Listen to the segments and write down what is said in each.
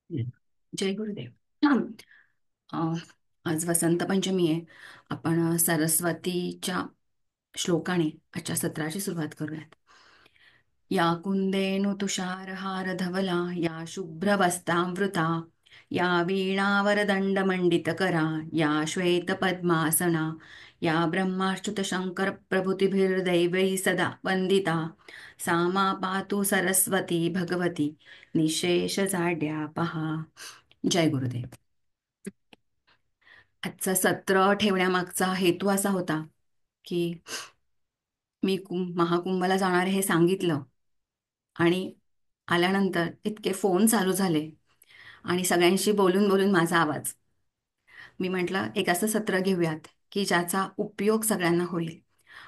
जय गुरुदेव. अं, आज वसंत पंचमी आहे. आपण सरस्वतीच्या श्लोकाने आजच्या सत्राची सुरुवात करूयात. या कुंदेनु तुषारहार धवला या शुभ्रवस्त्रांवृता या वीणावरदंडमंडितकरा या श्वेतपद्मासना या ब्रह्माच्युत शंकर प्रभृतिभिर्दैवैः सदा वंदिता सा मा पातु सरस्वती भगवती निशेष जाड्या पहा. जय गुरुदेव. आजचं सत्र ठेवण्यामागचा हेतू असा होता की मी महाकुंभला जाणार आहे हे सांगितलं आणि आल्यानंतर इतके फोन चालू झाले आणि सगळ्यांशी बोलून बोलून माझा आवाज. मी म्हटलं एक असं सत्र घेऊयात की ज्याचा उपयोग सगळ्यांना होईल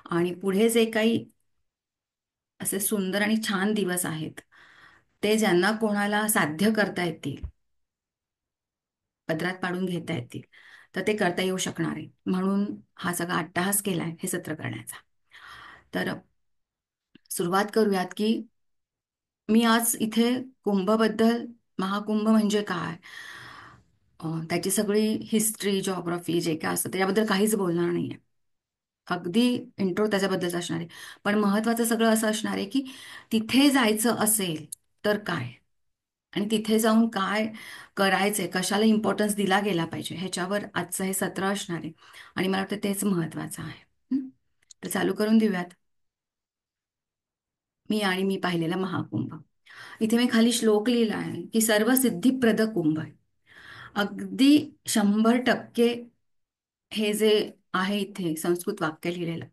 आणि पुढे जे काही असे सुंदर आणि छान दिवस आहेत ते ज्यांना कोणाला साध्य करता येतील, पदरात पाडून घेता येतील, तर ते करता येऊ शकणार आहे. म्हणून हा सगळा अट्टाहास केलाय हे सत्र करण्याचा. तर सुरुवात करूयात की मी आज इथे कुंभबद्दल, महाकुंभ म्हणजे काय, त्याची सगळी हिस्ट्री, जॉग्रफी जे काय असतं त्याच्याबद्दल काहीच बोलणार नाहीये. अगदी इंट्रो त्याच्याबद्दलच असणार आहे. पण महत्वाचं सगळं असं असणार आहे की तिथे जायचं असेल तर काय, आणि तिथे जाऊन काय करायचंय, कशाला इम्पॉर्टन्स दिला गेला पाहिजे, ह्याच्यावर आजचं हे सत्र असणार आहे. आणि मला वाटतं तेच महत्वाचं आहे. तर चालू करून देऊयात. मी पाहिलेला महाकुंभ. इथे मी खाली श्लोक लिहिला आहे की सर्व सिद्धिप्रद कुंभ आहे. अगदी 100% हे जे आहे इथे संस्कृत वाक्य लिहिलेलं,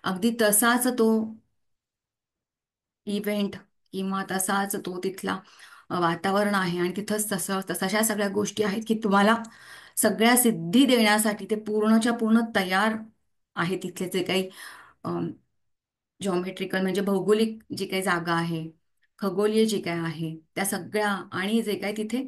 अगदी तसाच तो इव्हेंट किंवा तसाच तो तिथला वातावरण आहे आणि तिथंच तशा सगळ्या गोष्टी आहेत की तुम्हाला सगळ्या सिद्धी देण्यासाठी ते पूर्णच्या पूर्ण तयार आहे. तिथले जे काही जॉमेट्रिकल म्हणजे भौगोलिक जी काही जागा आहे, खगोलीय जी काय आहे त्या सगळ्या, आणि जे काही तिथे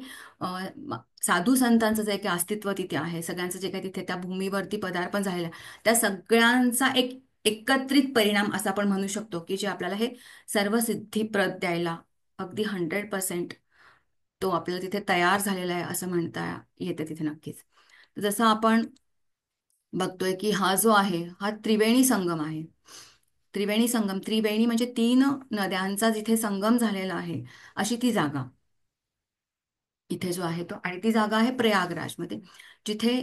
साधू संतांचं जे काही अस्तित्व तिथे आहे, सगळ्यांचं जे काही तिथे त्या भूमीवरती पदार्पण झालेलं आहे, त्या सगळ्यांचा एक एकत्रित परिणाम असा आपण म्हणू शकतो की जे आपल्याला हे सर्व सिद्धिप्रद द्यायला अगदी 100% तो आपल्याला तिथे तयार झालेला आहे असं म्हणता येतं तिथे नक्कीच. जसं आपण बघतोय की हा जो आहे हा त्रिवेणी संगम आहे. त्रिवेणी संगम, त्रिवेणी म्हणजे 3 नद्यांचा जिथे संगम झालेला आहे अशी ती जागा इथे जो आहे तो. आणि ती जागा आहे प्रयागराजमध्ये, जिथे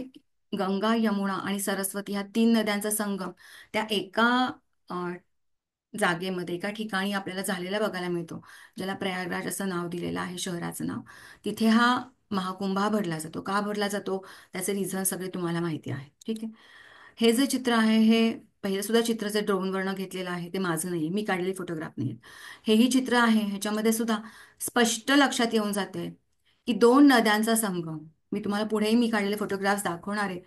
गंगा, यमुना आणि सरस्वती ह्या 3 नद्यांचा संगम त्या एका अ, जागेमध्ये, एका ठिकाणी आपल्याला झालेला बघायला मिळतो, ज्याला प्रयागराज असं नाव दिलेलं आहे, शहराचं नाव. तिथे हा महाकुंभ हा भरला जातो. का भरला जातो त्याचे रिझन सगळे तुम्हाला माहिती आहे. ठीक आहे. हे जे चित्र आहे हे पहिलं सुद्धा चित्र जे ड्रोनवरनं घेतलेलं आहे ते माझं नाही, मी काढलेली फोटोग्राफ नाही. हेही चित्र आहे, ह्याच्यामध्ये सुद्धा स्पष्ट लक्षात येऊन जाते की 2 नद्यांचा संगम. मी तुम्हाला पुढेही मी काढलेले फोटोग्राफ्स दाखवणार आहे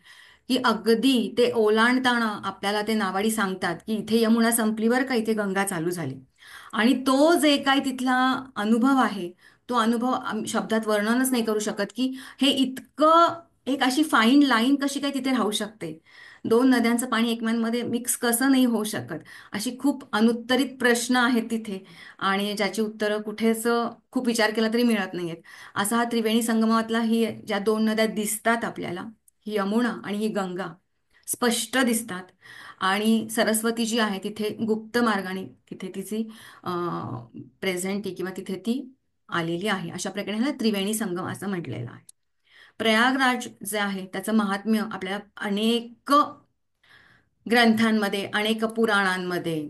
की अगदी ते ओलांडताना आपल्याला ते नावाडी सांगतात की इथे यमुना संपली बरं का, इथे गंगा चालू झाली. आणि तो जे काही तिथला अनुभव आहे, तो अनुभव शब्दात वर्णनच नाही करू शकत की हे इतकं, एक अशी फाईन लाईन कशी काय तिथे राहू शकते. 2 नद्यांचं पाणी एकमेकांमध्ये मिक्स कसं नाही होऊ शकत, अशी खूप अनुत्तरित प्रश्न आहेत तिथे, आणि ज्याची उत्तरं कुठेच खूप विचार केला तरी मिळत नाहीयेत. असा हा त्रिवेणी संगमातला ही ज्या 2 नद्या दिसतात आपल्याला, ही यमुना आणि ही गंगा स्पष्ट दिसतात. आणि सरस्वती जी आहे तिथे गुप्त मार्गाने तिथे तिची प्रेझेंटी किंवा तिथे ती आलेली आहे. अशा प्रकारे ह्याला त्रिवेणी संगम असं म्हटलेलं आहे. प्रयागराज जे आहे त्याचं महात्म्य आपल्याला अनेक ग्रंथांमध्ये, अनेक पुराणांमध्ये,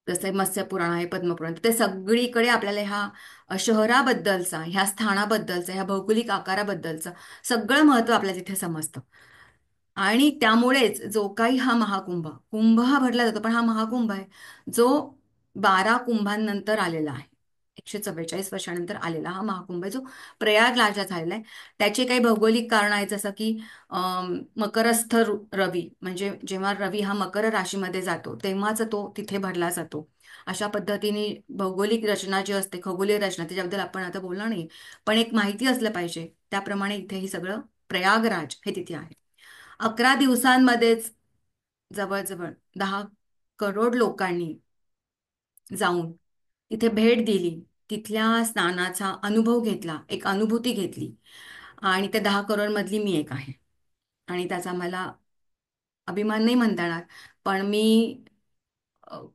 जसे मत्स्य पुराण आहे, पद्मपुराण, ते सगळीकडे आपल्याला ह्या शहराबद्दलचा, ह्या स्थानाबद्दलचा, ह्या भौगोलिक आकाराबद्दलचं सगळं महत्त्व आपल्याला तिथे समजतं. आणि त्यामुळेच जो काही हा महाकुंभ, कुंभ हा भरला जातो, पण हा महाकुंभ आहे जो 12 कुंभांनंतर आलेला आहे. 144 वर्षानंतर आलेला हा महाकुंभ आहे जो प्रयागराजात झालेला आहे. त्याचे काही भौगोलिक कारण आहेत, जसं की मकरस्थ रवी, म्हणजे जेव्हा रवी हा मकर राशीमध्ये जातो तेव्हाच तो तिथे भरला जातो. अशा पद्धतीने भौगोलिक रचना जी असते, खगोलीय रचना, त्याच्याबद्दल आपण आता बोलणार नाही, पण एक माहिती असलं पाहिजे. त्याप्रमाणे इथे ही सगळं प्रयागराज हे तिथे आहे. 11 दिवसांमध्येच जवळजवळ 10 करोड लोकांनी जाऊन तिथे भेट दिली. तिथल्या स्नानाचा अनुभव घेतला, एक अनुभूती घेतली. आणि त्या 10 करोड मधली मी एक आहे. आणि त्याचा मला अभिमान नाही म्हणता येणार, पण मी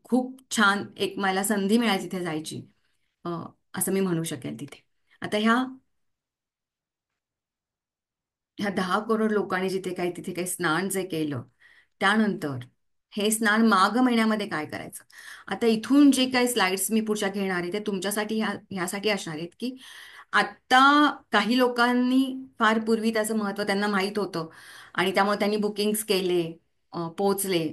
खूप छान एक मला संधी मिळाली तिथे जायची, अ, असं मी म्हणू शकेल तिथे. आता ह्या 10 करोड लोकांनी तिथे काही स्नान जे केलं, त्यानंतर हे स्नान माघ महिन्यामध्ये काय करायचं. आता इथून जे काही स्लाइड्स मी पुढच्या घेणार आहे ते तुमच्यासाठी ह्यासाठी असणार आहेत की आत्ता काही लोकांनी फार पूर्वी त्याचं महत्त्व त्यांना माहीत होतं आणि त्यामुळे त्यांनी बुकिंग्स केले, पोचले,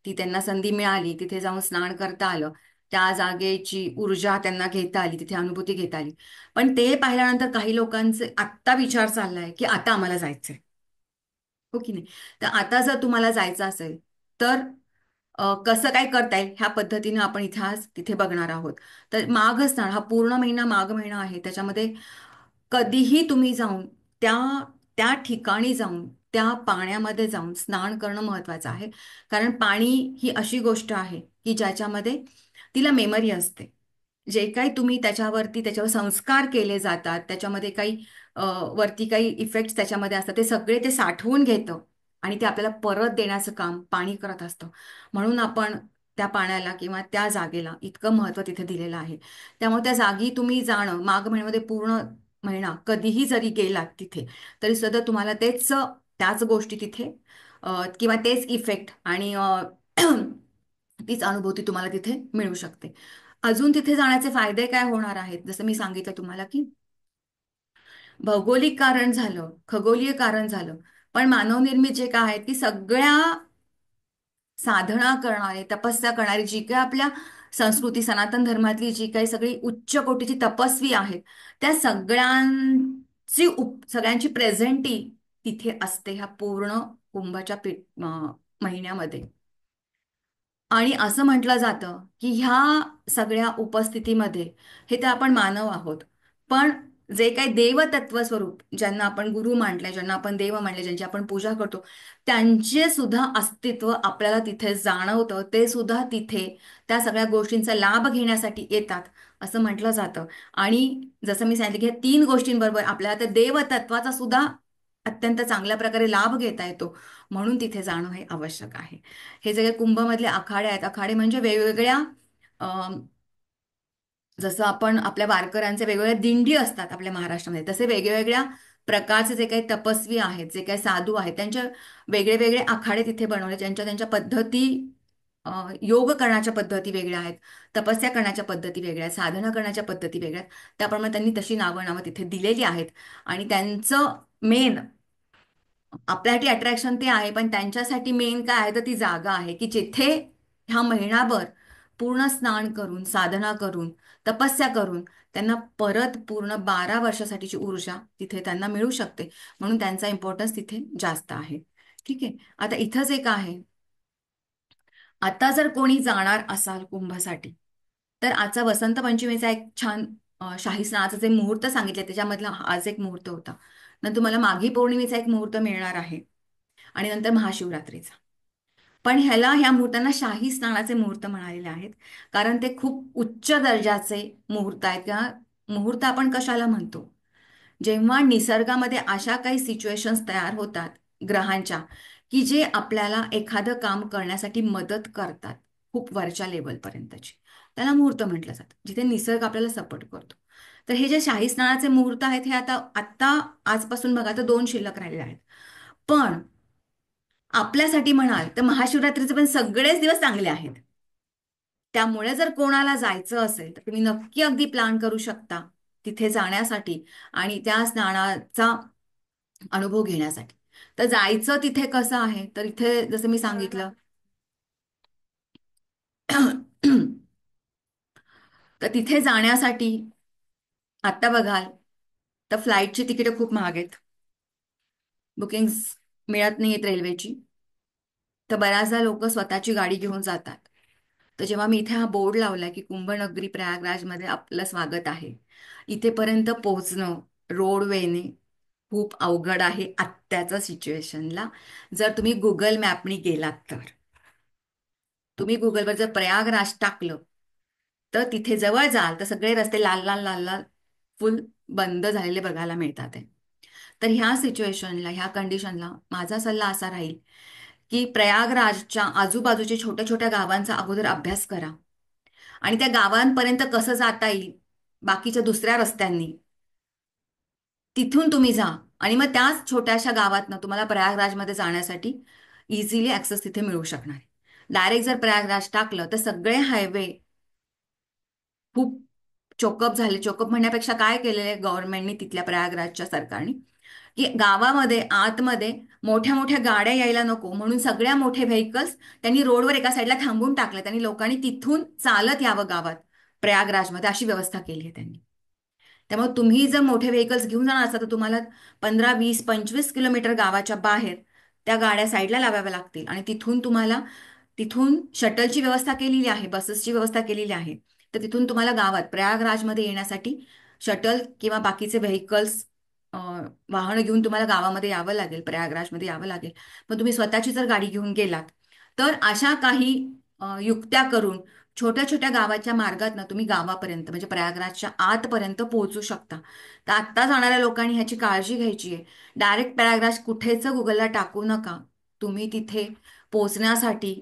ती त्यांना संधी मिळाली, तिथे जाऊन स्नान करता आलं, त्या जागेची ऊर्जा त्यांना घेता आली, तिथे अनुभूती घेता आली. पण ते पाहिल्यानंतर काही लोकांचे आत्ता विचार चाललाय की आता आम्हाला जायचंय. हो की नाही. तर आता जर तुम्हाला जायचं असेल तर कसं काय करता येईल ह्या पद्धतीने आपण इथे आज तिथे बघणार आहोत. तर माघ स्नान हा पूर्ण महिना माघ महिना आहे, त्याच्यामध्ये कधीही तुम्ही जाऊन त्या त्या ठिकाणी जाऊन त्या पाण्यामध्ये जाऊन स्नान करणं महत्वाचं आहे. कारण पाणी ही अशी गोष्ट आहे की ज्याच्यामध्ये तिला मेमरी असते. जे काही तुम्ही त्याच्यावर संस्कार केले जातात, त्याच्यामध्ये काही अ, वरती काही इफेक्ट्स त्याच्यामध्ये असतात, ते सगळे ते साठवून घेतं आणि ते आपल्याला परत देण्याचं काम पाणी करत असतं. म्हणून आपण त्या पाण्याला किंवा त्या जागेला इतकं महत्त्व तिथे दिलेलं आहे. त्यामुळे त्या जागी तुम्ही जाणं माघ महिन्यामध्ये पूर्ण महिना कधीही जरी गेलात तिथे तरी सुद्धा तुम्हाला त्याच गोष्टी तिथे किंवा तेच इफेक्ट आणि तीच अनुभूती तुम्हाला तिथे मिळू शकते. अजून तिथे जाण्याचे फायदे काय होणार आहेत, जसं मी सांगितलं तुम्हाला की भौगोलिक कारण झालं, खगोलीय कारण झालं, पण मानवनिर्मित जे काय आहे ती सगळ्या साधना करणारे, तपस्या करणारी, जी काय आपल्या संस्कृती सनातन धर्मातली जी काही सगळी उच्च कोटीची तपस्वी आहेत, त्या सगळ्यांची प्रेझेंटी तिथे असते ह्या पूर्ण कुंभाच्या महिन्यामध्ये. आणि असं म्हटलं जातं की ह्या सगळ्या उपस्थितीमध्ये हे तर आपण मानव आहोत, पण जे काही देवतत्व स्वरूप ज्यांना आपण गुरु मानले, ज्यांना आपण देव मानले, ज्यांची आपण पूजा करतो, त्यांचे सुद्धा अस्तित्व आपल्याला तिथे जाणवतं. ते सुद्धा तिथे त्या सगळ्या गोष्टींचा लाभ घेण्यासाठी येतात असं म्हटलं जातं. आणि जसं मी सांगितलं की ह्या 3 गोष्टींबरोबर आपल्याला त्या देवतत्वाचा सुद्धा अत्यंत चांगल्या प्रकारे लाभ घेता येतो. म्हणून तिथे जाणं हे आवश्यक आहे. हे सगळे कुंभमधले आखाडे आहेत. आखाडे म्हणजे वेगवेगळ्या जसं आपण आपल्या वारकऱ्यांचे वेगवेगळ्या दिंडी असतात आपल्या महाराष्ट्रामध्ये, तसे वेगवेगळ्या प्रकारचे जे काही तपस्वी आहेत, जे काही साधू आहेत, त्यांच्या वेगळे वेगळे आखाडे तिथे बनवले. त्यांच्या त्यांच्या पद्धती, अ, योग करण्याच्या पद्धती वेगळ्या आहेत, तपस्या करण्याच्या पद्धती वेगळ्या आहेत, साधना करण्याच्या पद्धती वेगळ्या आहेत. त्याप्रमाणे त्यांनी तशी नावं तिथे दिलेली आहेत. आणि त्यांचं मेन आपल्यासाठी अट्रॅक्शन ते आहे, पण त्यांच्यासाठी मेन काय आहे तर ती जागा आहे की जिथे ह्या महिनाभर पूर्ण स्नान करून, साधना करून, तपस्या करून त्यांना परत पूर्ण 12 वर्षासाठीची ऊर्जा तिथे त्यांना मिळू शकते. म्हणून त्यांचा इम्पॉर्टन्स तिथे जास्त आहे. ठीक आहे. आता इथंच एक आहे, आता जर कोणी जाणार असाल कुंभासाठी तर आजचा वसंत पंचमीचा एक छान शाही स्नानाचा जे मुहूर्त सांगितले त्याच्यामधला आज एक मुहूर्त होता. नंतर तुम्हाला माघी पौर्णिमेचा एक मुहूर्त मिळणार आहे आणि नंतर महाशिवरात्रीचा. पण ह्या मुहूर्तांना शाही स्नानाचे मुहूर्त म्हणालेले आहेत, कारण ते खूप उच्च दर्जाचे मुहूर्त आहेत. किंवा मुहूर्त आपण कशाला म्हणतो, जेव्हा निसर्गामध्ये अशा काही सिच्युएशन्स तयार होतात ग्रहांच्या, की जे आपल्याला एखादं काम करण्यासाठी मदत करतात खूप वरच्या लेवलपर्यंतची, त्याला मुहूर्त म्हटलं जातं, जिथे निसर्ग आपल्याला सपोर्ट करतो. तर हे जे शाही स्नानाचे मुहूर्त आहेत हे आता आत्ता आजपासून बघा तर 2 शिल्लक राहिलेले आहेत. पण आपल्यासाठी म्हणाल तर महाशिवरात्रीचे पण सगळेच दिवस चांगले आहेत. त्यामुळे जर कोणाला जायचं असेल तर तुम्ही नक्की अगदी प्लॅन करू शकता तिथे जाण्यासाठी आणि त्या स्नानाचा अनुभव घेण्यासाठी. तर जायचं तिथे कसं आहे, तर इथे जसं मी सांगितलं तर तिथे जाण्यासाठी आत्ता बघाल तर फ्लाईटची तिकीटं खूप महाग आहेत, बुकिंग्स मिळत नाहीयेत रेल्वेची. तर बऱ्याचदा लोक स्वतःची गाडी घेऊन जातात. तर जेव्हा मी इथे हा बोर्ड लावलाय की कुंभनगरी प्रयागराजमध्ये आपलं स्वागत आहे, इथेपर्यंत पोहोचणं रोडवेने खूप अवघड आहे आत्ताच्या सिच्युएशनला. जर तुम्ही गुगल मॅपनी गेलात तर तुम्ही गुगलवर जर प्रयागराज टाकलं तर तिथे जवळ जाल तर सगळे रस्ते लाल लाल लाल लाल फुल बंद झालेले बघायला मिळतात आहे. तर ह्या सिच्युएशनला, ह्या कंडिशनला माझा सल्ला असा राहील की प्रयागराजच्या आजूबाजूच्या छोट्या छोट्या गावांचा अगोदर अभ्यास करा आणि त्या गावांपर्यंत कसं जाता येईल बाकीच्या दुसऱ्या रस्त्यांनी, तिथून तुम्ही जा. आणि मग त्याच छोट्याशा गावातनं तुम्हाला प्रयागराजमध्ये जाण्यासाठी इझिली ऍक्सेस तिथे मिळू शकणार आहे. डायरेक्ट जर प्रयागराज टाकलं तर सगळे हायवे खूप चोकअप झाले. चोकअप म्हणण्यापेक्षा काय केलेलं आहे गव्हर्नमेंटनी, तिथल्या प्रयागराजच्या सरकारने, की गावामध्ये आतमध्ये मोठ्या मोठ्या गाड्या यायला नको म्हणून सगळ्या मोठे व्हेकल्स त्यांनी रोडवर एका साईडला थांबून टाकले. त्यांनी लोकांनी तिथून चालत यावं गावात प्रयागराजमध्ये, अशी व्यवस्था केली आहे त्यांनी. त्यामुळे तुम्ही जर मोठे व्हेकल्स घेऊन जाणार असाल तर तुम्हाला 15, 20, 25 किलोमीटर गावाच्या बाहेर त्या गाड्या साईडला लावाव्या लागतील आणि तिथून तुम्हाला, तिथून शटलची व्यवस्था केलेली आहे, बसेसची व्यवस्था केलेली आहे. तर तिथून तुम्हाला गावात प्रयागराजमध्ये येण्यासाठी शटल किंवा बाकीचे व्हेकल्स, वाहनं घेऊन तुम्हाला गावामध्ये यावं लागेल, प्रयागराजमध्ये यावं लागेल. मग तुम्ही स्वतःची जर गाडी घेऊन गेलात तर अशा काही युक्त्या करून छोट्या छोट्या गावाच्या मार्गातनं तुम्ही गावापर्यंत म्हणजे प्रयागराजच्या आतपर्यंत पोहोचू शकता. तर आत्ता जाणाऱ्या लोकांनी ह्याची काळजी घ्यायची आहे. डायरेक्ट प्रयागराज कुठेच गुगलला टाकू नका. तुम्ही तिथे पोहोचण्यासाठी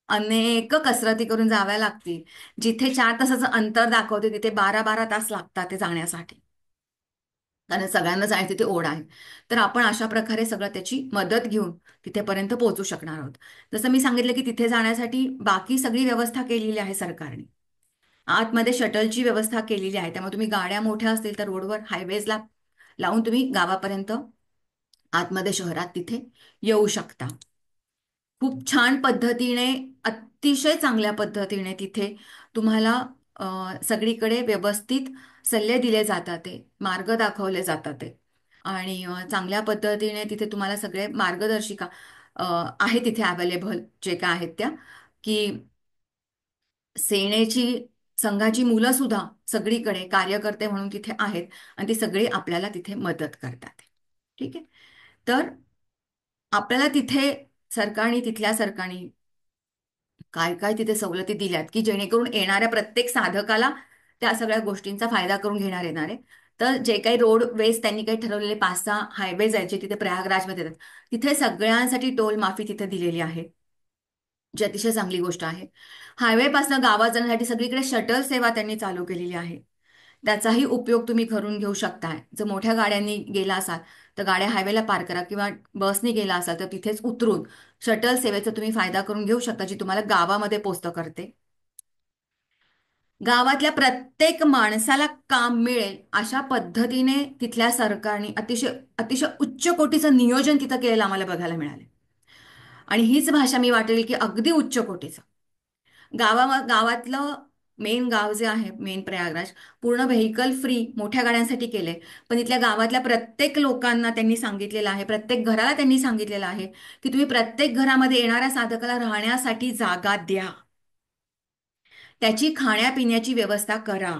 अनेक कसरती करून जाव्या लागतील. जिथे 4 तासाचं अंतर दाखवते तिथे 12 12 तास लागतात ते जाण्यासाठी, कारण सगळ्यांना जायचं तिथे ओढ आहे. तर आपण अशा प्रकारे सगळं त्याची मदत घेऊन तिथेपर्यंत पोहोचू शकणार आहोत. जसं मी सांगितलं की तिथे जाण्यासाठी बाकी सगळी व्यवस्था केलेली आहे सरकारने. आतमध्ये शटलची व्यवस्था केलेली आहे. त्यामुळे तुम्ही गाड्या मोठ्या असतील तर रोडवर हायवेजला लावून तुम्ही गावापर्यंत आतमध्ये शहरात तिथे येऊ शकता. खूप छान पद्धतीने, अतिशय चांगल्या पद्धतीने तिथे तुम्हाला सगळीकडे व्यवस्थित सल्ले दिले जातात ते, मार्ग दाखवले जातात ते. आणि चांगल्या पद्धतीने तिथे तुम्हाला सगळे मार्गदर्शिका अ, आहे तिथे अवेलेबल, जे काय आहेत त्या, की सेनेची, संघाची मुलं सुद्धा सगळीकडे कार्यकर्ते म्हणून तिथे आहेत आणि ती सगळी आपल्याला तिथे मदत करतात. ठीक आहे. तर आपल्याला तिथे सरकारने, तिथल्या सरकारने काय काय तिथे सवलती दिल्यात की जेणेकरून येणाऱ्या प्रत्येक साधकाला त्या सगळ्या गोष्टींचा फायदा करून घेणार येणार आहे. तर जे काही रोड वेज त्यांनी काही ठरवलेले 5-6 हायवेज आहेत जे तिथे प्रयागराजमध्ये येतात, तिथे सगळ्यांसाठी टोल माफी तिथे दिलेली आहे, जी अतिशय चांगली गोष्ट आहे. हायवेपासून गावात जाण्यासाठी सगळीकडे शटल सेवा त्यांनी चालू केलेली आहे. त्याचाही उपयोग तुम्ही करून घेऊ शकताय. जर मोठ्या गाड्यांनी गेला असाल तर गाड्या हायवेला पार्क करा किंवा बसनी गेला असाल तर तिथेच उतरून शटल सेवेचा तुम्ही फायदा करून घेऊ शकता, जी तुम्हाला गावामध्ये पोहोचतं करते. गावातल्या प्रत्येक माणसाला काम मिळेल अशा पद्धतीने तिथल्या सरकारने अतिशय अतिशय उच्च कोटीचं नियोजन तिथं केलेलं आम्हाला बघायला मिळाले. आणि हीच भाषा मी वाटेल की अगदी उच्च कोटीचं. गावातलं मेन गाव जे आहे, मेन प्रयागराज, पूर्ण व्हेकल फ्री मोठ्या गाड्यांसाठी केलंय. पण इथल्या गावातल्या प्रत्येक लोकांना त्यांनी सांगितलेलं आहे, प्रत्येक घराला त्यांनी सांगितलेलं आहे की तुम्ही प्रत्येक घरामध्ये येणाऱ्या साधकाला राहण्यासाठी जागा द्या, त्याची खाण्यापिण्याची व्यवस्था करा.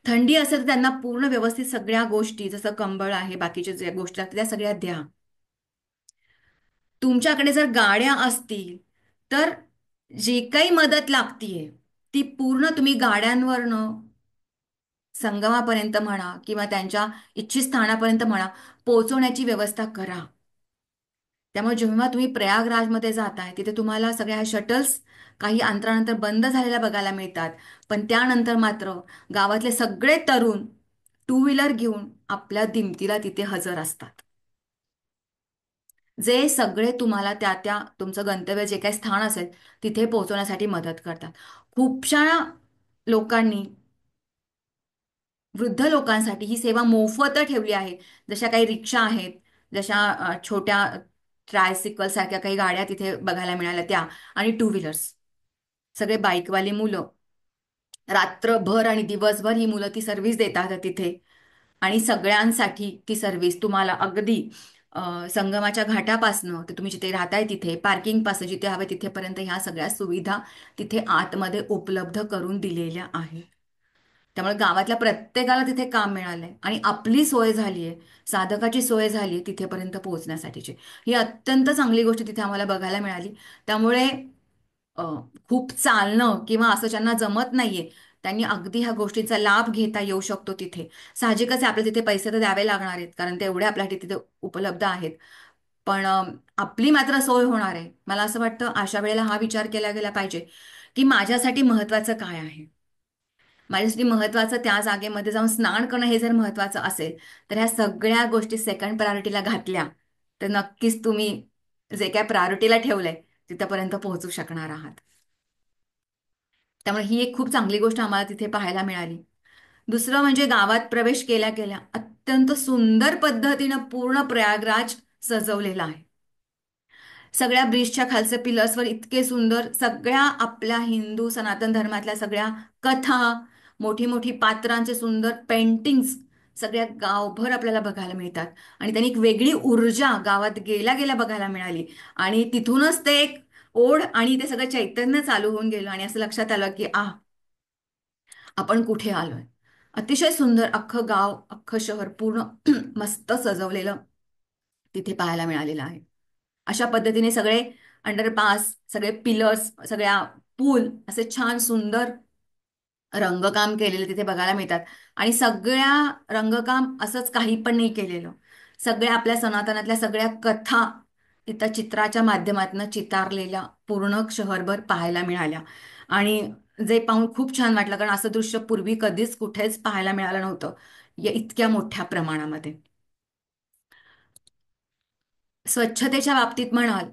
थंडी असेल तर त्यांना पूर्ण व्यवस्थित सगळ्या गोष्टी, जसं कंबळ आहे, बाकीच्या ज्या गोष्टी लागतात त्या सगळ्या द्या. तुमच्याकडे जर गाड्या असतील तर जी काही मदत लागतीये ती पूर्ण तुम्ही गाड्यांवरनं संगमापर्यंत म्हणा किंवा त्यांच्या इच्छित स्थानापर्यंत म्हणा पोहोचवण्याची व्यवस्था करा. त्यामुळे जेव्हा तुम्ही प्रयागराजमध्ये जाताय तिथे तुम्हाला सगळ्या शटल्स काही अंतरानंतर बंद झालेल्या बघायला मिळतात. पण त्यानंतर मात्र गावातले सगळे तरुण टू व्हीलर घेऊन आपल्या दिमतीला तिथे हजर असतात, जे सगळे तुम्हाला त्या त्या तुमचं गंतव्य जे काही स्थान असेल तिथे पोहोचवण्यासाठी मदत करतात. खूपशा लोकांनी, वृद्ध लोकांसाठी ही सेवा मोफत ठेवली आहे. जशा काही रिक्षा आहेत, जशा छोट्या ट्रायसिकल सारख्या काही गाड्या तिथे बघायला मिळाल्या त्या, आणि टू व्हीलर्स, सगळे बाईकवाली मुलं रात्रभर आणि दिवसभर ही मुलं ती सर्व्हिस देतात तिथे. आणि सगळ्यांसाठी ती सर्व्हिस तुम्हाला अगदी संगमाच्या घाटापासनं ते तुम्ही जिथे राहताय तिथे, पार्किंगपासून जिथे हवे तिथेपर्यंत ह्या सगळ्या सुविधा तिथे आतमध्ये उपलब्ध करून दिलेल्या आहेत. त्यामुळे गावातल्या प्रत्येकाला तिथे काम मिळालंय आणि आपली सोय झालीये, साधकाची सोय झाली तिथेपर्यंत पोहोचण्यासाठीची. ही अत्यंत चांगली गोष्ट तिथे आम्हाला बघायला मिळाली. त्यामुळे अ, खूप चालणं किंवा असं ज्यांना जमत नाहीये, त्यांनी अगदी ह्या गोष्टीचा लाभ घेता येऊ शकतो तिथे. साहजिकच आहे आपल्याला तिथे पैसे तर द्यावे लागणार आहेत, कारण तेवढे आपल्यासाठी तिथे उपलब्ध आहेत. पण आपली मात्र सोय होणार आहे. मला असं वाटतं अशा वेळेला हा विचार केला गेला पाहिजे, की माझ्यासाठी महत्वाचं काय आहे. माझ्यासाठी महत्वाचं त्या जागेमध्ये जाऊन स्नान करणं हे जर महत्वाचं असेल, तर ह्या सगळ्या गोष्टी सेकंड प्रायोरिटीला घातल्या, तर नक्कीच तुम्ही जे काय प्रायोरिटीला ठेवलंय तिथपर्यंत पोहोचू शकणार आहात. त्यामुळे ही एक खूप चांगली गोष्ट आम्हाला तिथे पाहायला मिळाली. दुसरं म्हणजे गावात प्रवेश केल्या केल्या अत्यंत सुंदर पद्धतीनं पूर्ण प्रयागराज सजवलेला आहे. सगळ्या ब्रिजच्या खालचे पिलर्सवर इतके सुंदर सगळ्या आपल्या हिंदू सनातन धर्मातल्या सगळ्या कथा, मोठी मोठी पात्रांचे सुंदर पेंटिंग्स सगळ्या गावभर आपल्याला बघायला मिळतात. आणि त्यांनी एक वेगळी ऊर्जा गावात गेल्या गेल्या बघायला मिळाली. आणि तिथूनच ते एक ओढ आणि ते सगळं चैतन्य चालू होऊन गेलं आणि असं लक्षात आलं की आपण कुठे आलोय. अतिशय सुंदर अख्खं गाव, अख्खं शहर पूर्ण मस्त सजवलेलं तिथे पाहायला मिळालेलं आहे. अशा पद्धतीने सगळे अंडरपास, सगळे पिलर्स, सगळ्या पूल असे छान सुंदर रंगकाम केलेले तिथे बघायला मिळतात. आणि सगळ्या रंगकाम असंच काही पण नाही केलेलं. सगळ्या आपल्या सनातनातल्या सगळ्या कथा इथं चित्राच्या माध्यमातून चितारलेल्या पूर्ण शहरभर पाहायला मिळाल्या. आणि जे पाहून खूप छान वाटलं, कारण असं दृश्य पूर्वी कधीच कुठेच पाहायला मिळालं नव्हतं या इतक्या मोठ्या प्रमाणामध्ये. स्वच्छतेच्या बाबतीत म्हणाल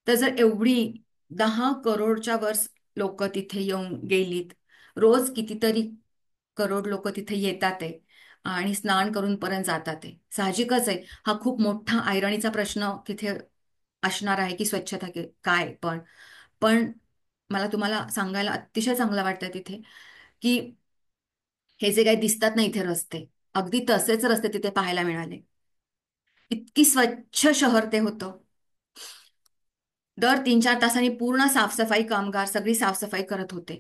तर जर एवढी 10 करोडच्या वर लोक तिथे येऊन गेलीत, रोज कितीतरी करोड लोक तिथे येतात आहे आणि स्नान करून परत जातात आहे. साहजिकच आहे, हा खूप मोठा ऐरणीचा प्रश्न तिथे असणार आहे की स्वच्छता काय. पण पण मला तुम्हाला सांगायला अतिशय चांगलं वाटतं तिथे, की हे जे काही दिसतात ना इथे रस्ते, अगदी तसेच रस्ते तिथे पाहायला मिळाले. इतकी स्वच्छ शहर ते होतं. दर 3-4 तासांनी पूर्ण साफसफाई कामगार सगळी साफसफाई करत होते.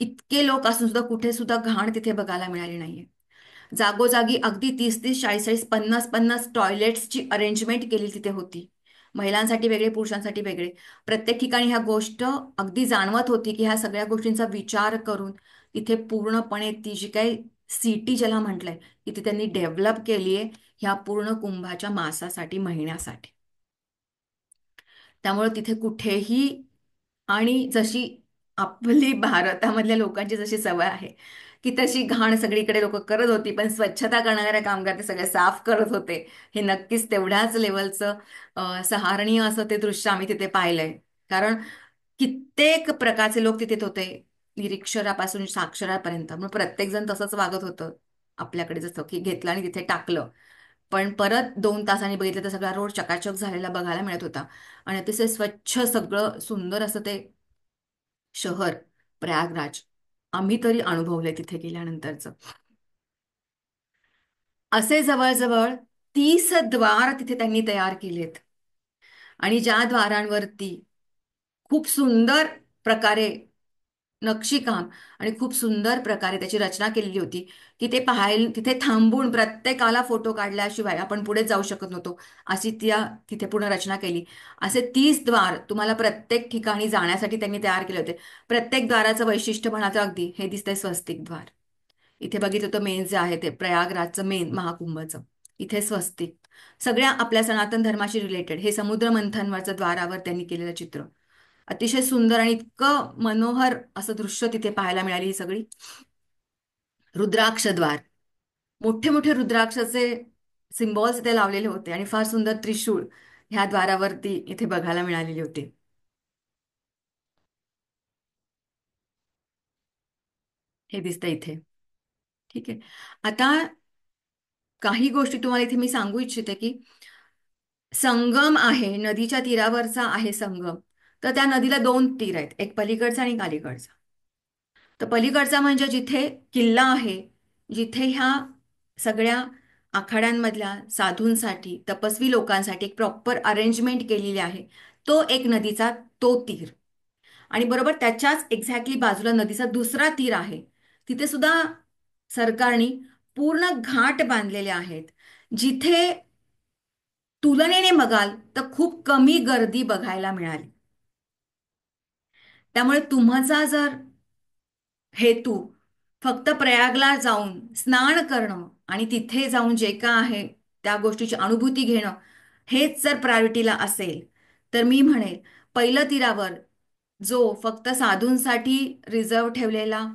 इतके लोक असून सुद्धा कुठे सुद्धा घाण तिथे बघायला मिळाली नाहीये. जागोजागी अगदी 30-30, 40-40, 50-50 टॉयलेट्सची अरेंजमेंट केली तिथे होती. महिलांसाठी वेगळे, पुरुषांसाठी वेगळे. प्रत्येक ठिकाणी ह्या गोष्ट अगदी जाणवत होती, की ह्या सगळ्या गोष्टींचा विचार करून तिथे पूर्णपणे ती जी काही सिटी ज्याला म्हटलंय, की ती त्यांनी डेव्हलप केली आहे ह्या पूर्ण कुंभाच्या मासासाठी, महिन्यासाठी. त्यामुळे तिथे कुठेही, आणि जशी आपली भारतामधल्या लोकांची जशी सवय आहे की तशी घाण सगळीकडे लोक करत होती, पण स्वच्छता करणाऱ्या कामगार ते सगळे साफ करत होते. हे नक्कीच तेवढ्याच लेवलचं सहारणीय असं ते दृश्य आम्ही तिथे पाहिलंय. कारण कित्येक प्रकारचे लोक तिथे होते, निरीक्षरापासून साक्षरापर्यंत. मग प्रत्येक जण तसंच वागत होतं आपल्याकडे, जसं की घेतलं आणि तिथे टाकलं. पण परत 2 तासांनी बघितलं तर सगळा रोड चकाचक झालेला बघायला मिळत होता. आणि अतिशय स्वच्छ सगळं सुंदर असं ते शहर प्रयागराज आम्ही तरी अनुभवले तिथे गेल्यानंतरच. असे जवळजवळ 30 द्वार तिथे त्यांनी तयार केलेत. आणि ज्या द्वारांवरती खूप सुंदर प्रकारे नक्षीकाम आणि खूप सुंदर प्रकारे त्याची रचना केलेली होती, की ते पाहायला तिथे थांबून प्रत्येकाला फोटो काढल्याशिवाय आपण पुढे जाऊ शकत नव्हतो. अशी त्या तिथे पूर्ण रचना केली. असे 30 द्वार तुम्हाला प्रत्येक ठिकाणी जाण्यासाठी त्यांनी तयार केले होते. प्रत्येक द्वाराचं वैशिष्ट्य म्हणाचं अगदी हे दिसतंय स्वस्तिक द्वार. इथे बघितलं तर मेन जे आहे ते प्रयागराजचं मेन महाकुंभचं, इथे स्वस्तिक. सगळ्या आपल्या सनातन धर्माशी रिलेटेड हे समुद्र मंथनवरचं द्वारावर त्यांनी केलेलं चित्र अतिशय सुंदर आणि इतकं मनोहर असं दृश्य तिथे पाहायला मिळाली ही सगळी. रुद्राक्षद्वार, मोठे मोठे रुद्राक्षाचे सिम्बॉल्स इथे लावलेले होते आणि फार सुंदर त्रिशूळ ह्या द्वारावरती इथे बघायला मिळालेले होते. हे दिसतं इथे. ठीक आहे. आता काही गोष्टी तुम्हाला इथे मी सांगू इच्छिते, की संगम आहे, नदीच्या तीरावरचा आहे संगम. तर त्या नदीला 2 तीर आहेत, एक पलीकडचा आणि एक अलीकडचा. तर पलीकडचा म्हणजे जिथे किल्ला आहे, जिथे ह्या सगळ्या आखाड्यांमधल्या साधूंसाठी, तपस्वी लोकांसाठी एक प्रॉपर अरेंजमेंट केलेली आहे. तो एक नदीचा तो तीर. आणि बरोबर त्याच्याच एक्झॅक्टली बाजूला नदीचा दुसरा तीर आहे. तिथे सुद्धा सरकारने पूर्ण घाट बांधलेले आहेत, जिथे तुलनेने बघाल तर खूप कमी गर्दी बघायला मिळाली. त्यामुळे तुमचा जर हेतू फक्त प्रयागला जाऊन स्नान करणं आणि तिथे जाऊन जे का आहे त्या गोष्टीची अनुभूती घेणं, हेच जर प्रायोरिटीला असेल, तर मी म्हणेल पहिलं तीरावर जो फक्त साधूंसाठी रिझर्व ठेवलेला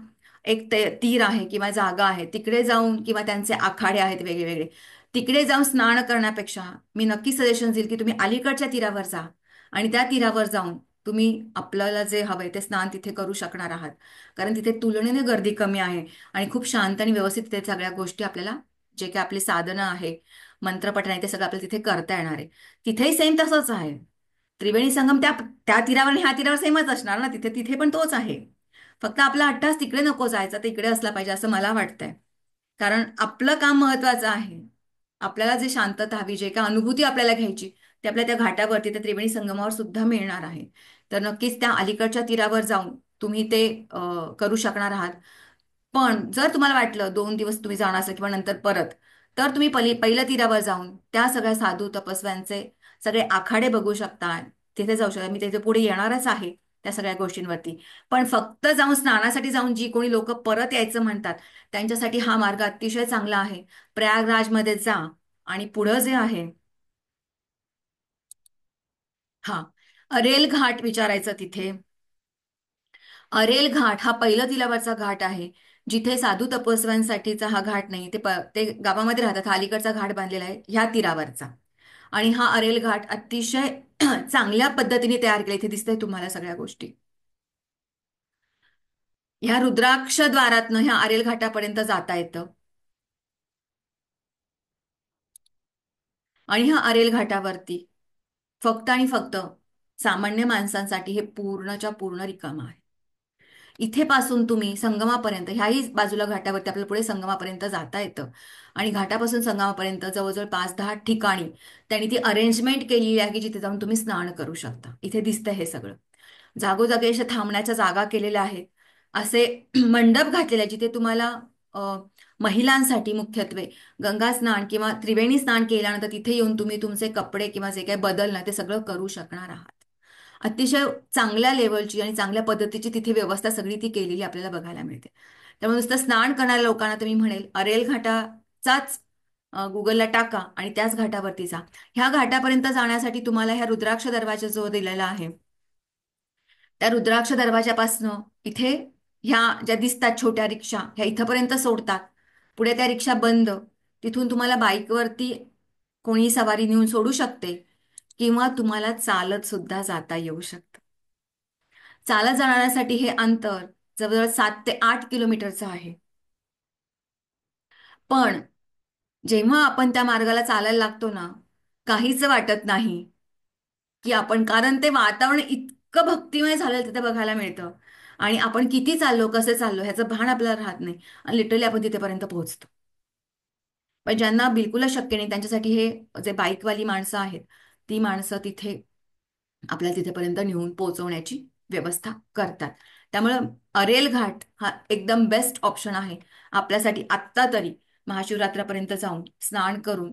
एक तीर आहे किंवा जागा आहे, तिकडे जाऊन किंवा त्यांचे आखाडे आहेत वेगळे तिकडे जाऊन स्नान करण्यापेक्षा मी नक्की सजेशन देईल की तुम्ही अलीकडच्या तीरावर जा आणि त्या तीरावर जाऊन तुम्ही आपल्याला जे हवंय ते स्नान तिथे करू शकणार आहात. कारण तिथे तुलनेने गर्दी कमी आहे आणि खूप शांत आणि व्यवस्थित तिथे सगळ्या गोष्टी आपल्याला जे काही आपली साधनं आहे, मंत्रपठण आहे, ते सगळं आपल्याला तिथे करता येणार आहे. तिथेही सेम तसंच आहे. त्रिवेणी संगम त्या त्या तीरावर आणि ह्या तीरावर सेमच असणार ना, तिथे तिथे पण तोच आहे. फक्त आपला अट्टास तिकडे नको जायचा, तर इकडे असला पाहिजे असं मला वाटतंय. कारण आपलं काम महत्वाचं आहे. आपल्याला जे शांतता हवी, जे काय अनुभूती आपल्याला घ्यायची, ते आपल्या त्या घाटावरती त्या त्रिवेणी संगमावर सुद्धा मिळणार आहे. तर नक्कीच त्या अलीकडच्या तीरावर जाऊन तुम्ही ते करू शकणार आहात. पण जर तुम्हाला वाटलं 2 दिवस तुम्ही जाणार असाल किंवा नंतर परत, तर तुम्ही पहिल्या तीरावर जाऊन त्या सगळ्या साधू तपस्व्यांचे सगळे आखाडे बघू शकता. तिथे जाऊ शकता. मी तिथे पुढे येणारच आहे त्या सगळ्या गोष्टींवरती. पण फक्त जाऊन स्नानासाठी जाऊन जी कोणी लोक परत यायचं म्हणतात, त्यांच्यासाठी हा मार्ग अतिशय चांगला आहे. प्रयागराजमध्ये जा आणि पुढं जे आहे, हा, अरेल घाट विचारायचं तिथे. अरेल घाट हा पहिलं तिलावरचा घाट आहे. जिथे साधू तपस्व्यांसाठीचा हा घाट नाही, ते गावामध्ये राहतात. हा अलीकडचा घाट बांधलेला आहे ह्या तीरावरचा. आणि हा अरेल घाट अतिशय चांगल्या पद्धतीने तयार केला. इथे दिसतंय तुम्हाला सगळ्या गोष्टी. ह्या रुद्राक्ष द्वारातनं ह्या अरेल घाटापर्यंत जाता येतं. आणि ह्या अरेल घाटावरती फक्त आणि फक्त सामान्य माणसांसाठी हे पूर्णच्या पूर्ण रिकामं आहे. इथे पासून तुम्ही संगमापर्यंत ह्याही बाजूला घाटावरती आपल्याला पुढे संगमापर्यंत जाता येतं. आणि घाटापासून संगमापर्यंत जवळजवळ 5-10 ठिकाणी त्यांनी ती अरेंजमेंट केलेली आहे की जिथे जाऊन तुम्ही स्नान करू शकता. इथे दिसतं हे सगळं. जागोजागी अशा थांबण्याच्या जागा केलेल्या आहेत. असे मंडप घातलेले आहेत जिथे तुम्हाला अ, महिलांसाठी मुख्यत्वे गंगा स्नान किंवा त्रिवेणी स्नान केल्यानंतर तिथे येऊन तुम्ही तुमचे कपडे किंवा जे काही बदलणं ते सगळं करू शकणार आहात. अतिशय चांगल्या लेवलची आणि चांगल्या पद्धतीची तिथे व्यवस्था सगळी ती केलेली आपल्याला बघायला मिळते. त्यामुळे नुसतं स्नान करणाऱ्या लोकांना तुम्ही म्हणेल अरेल घाटाचाच गुगलला टाका आणि त्याच घाटावरती जा. ह्या घाटापर्यंत जाण्यासाठी तुम्हाला ह्या रुद्राक्ष दरवाजा जो दिलेला आहे, त्या रुद्राक्ष दरवाजापासनं इथे ह्या ज्या दिसतात छोट्या रिक्षा ह्या इथंपर्यंत सोडतात. पुढे त्या रिक्षा बंद. तिथून तुम्हाला बाईकवरती कोणी सवारी नेऊन सोडू शकते किंवा तुम्हाला चालत सुद्धा जाता येऊ शकतं. चालत जाण्यासाठी हे अंतर जवळजवळ 7 ते 8 किलोमीटरचं आहे. पण जेव्हा आपण त्या मार्गाला चालायला लागतो ना, काहीच वाटत नाही की आपण, कारण ते वातावरण इतकं भक्तिमय झालेलं तिथे बघायला मिळतं. आणि आपण किती चाललो, कसे चाललो ह्याचं भान आपल्याला राहत नाही आणि लिटरली आपण तिथेपर्यंत पोहोचतो. पण ज्यांना बिलकुलच शक्य नाही त्यांच्यासाठी हे जे बाईकवाली माणसं आहेत, ती माणसं तिथे आपल्याला तिथेपर्यंत नेऊन पोहोचवण्याची व्यवस्था करतात. त्यामुळं अरेल घाट हा एकदम बेस्ट ऑप्शन आहे आपल्यासाठी आत्ता तरी. महाशिवरात्रापर्यंत जाऊन स्नान करून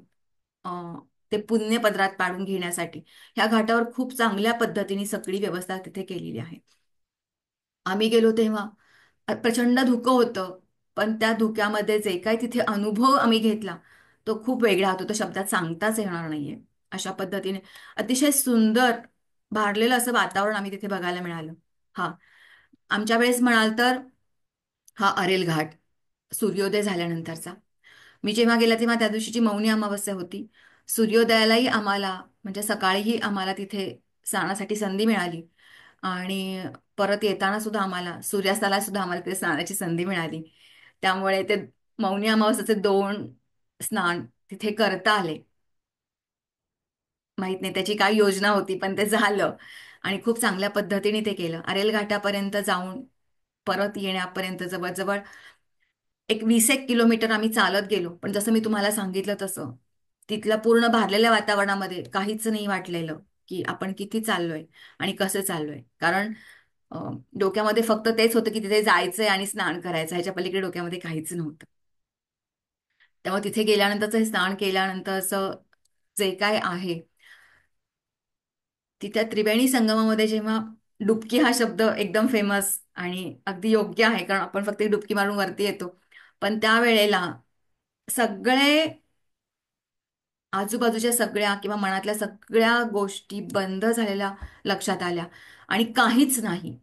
ते पुण्यपदरात पाडून घेण्यासाठी ह्या घाटावर खूप चांगल्या पद्धतीने सगळी व्यवस्था तिथे केलेली आहे. आम्ही गेलो तेव्हा प्रचंड धुकं होतं. पण त्या धुक्यामध्ये जे काही तिथे अनुभव आम्ही घेतला, तो खूप वेगळा होता. तो शब्दात सांगताच येणार नाहीये. अशा पद्धतीने अतिशय सुंदर भारलेलं असं वातावरण आम्ही तिथे बघायला मिळालं. हा, आमच्या वेळेस म्हणाल तर हा अरेल घाट सूर्योदय झाल्यानंतरचा. मी जेव्हा गेला तेव्हा त्या दिवशीची मौनी अमावस्या होती. सूर्योदयालाही आम्हाला म्हणजे सकाळीही आम्हाला तिथे स्नानासाठी संधी मिळाली आणि परत येताना सुद्धा आम्हाला सूर्यास्ताला सुद्धा आम्हाला तिथे स्नानाची संधी मिळाली. त्यामुळे ते मौनी अमावस्याचे 2 स्नान तिथे करता आले. माहित नाही त्याची काय योजना होती, पण ते झालं आणि खूप चांगल्या पद्धतीने ते केलं. अरेल घाटापर्यंत जाऊन परत येण्यापर्यंत जवळजवळ एक 20 एक किलोमीटर आम्ही चालत गेलो. पण जसं मी तुम्हाला सांगितलं तसं तिथल्या पूर्ण भारलेल्या वातावरणामध्ये काहीच नाही वाटलेलं की आपण किती चाललोय आणि कसं चाललोय. कारण डोक्यामध्ये फक्त तेच होतं की तिथे जायचंय आणि स्नान करायचं, ह्याच्या पलीकडे डोक्यामध्ये काहीच नव्हतं. त्यामुळे तिथे गेल्यानंतरचं हे स्नान केल्यानंतरचं जे काय आहे, तिथे त्रिवेणी संगमामध्ये जेव्हा डुबकी हा शब्द एकदम फेमस आणि अगदी योग्य आहे, कारण आपण फक्त एक डुबकी मारून वरती येतो. पण त्यावेळेला सगळे आजूबाजूच्या सगळ्या किंवा मनातल्या सगळ्या गोष्टी बंद झालेल्या लक्षात आल्या आणि काहीच नाही.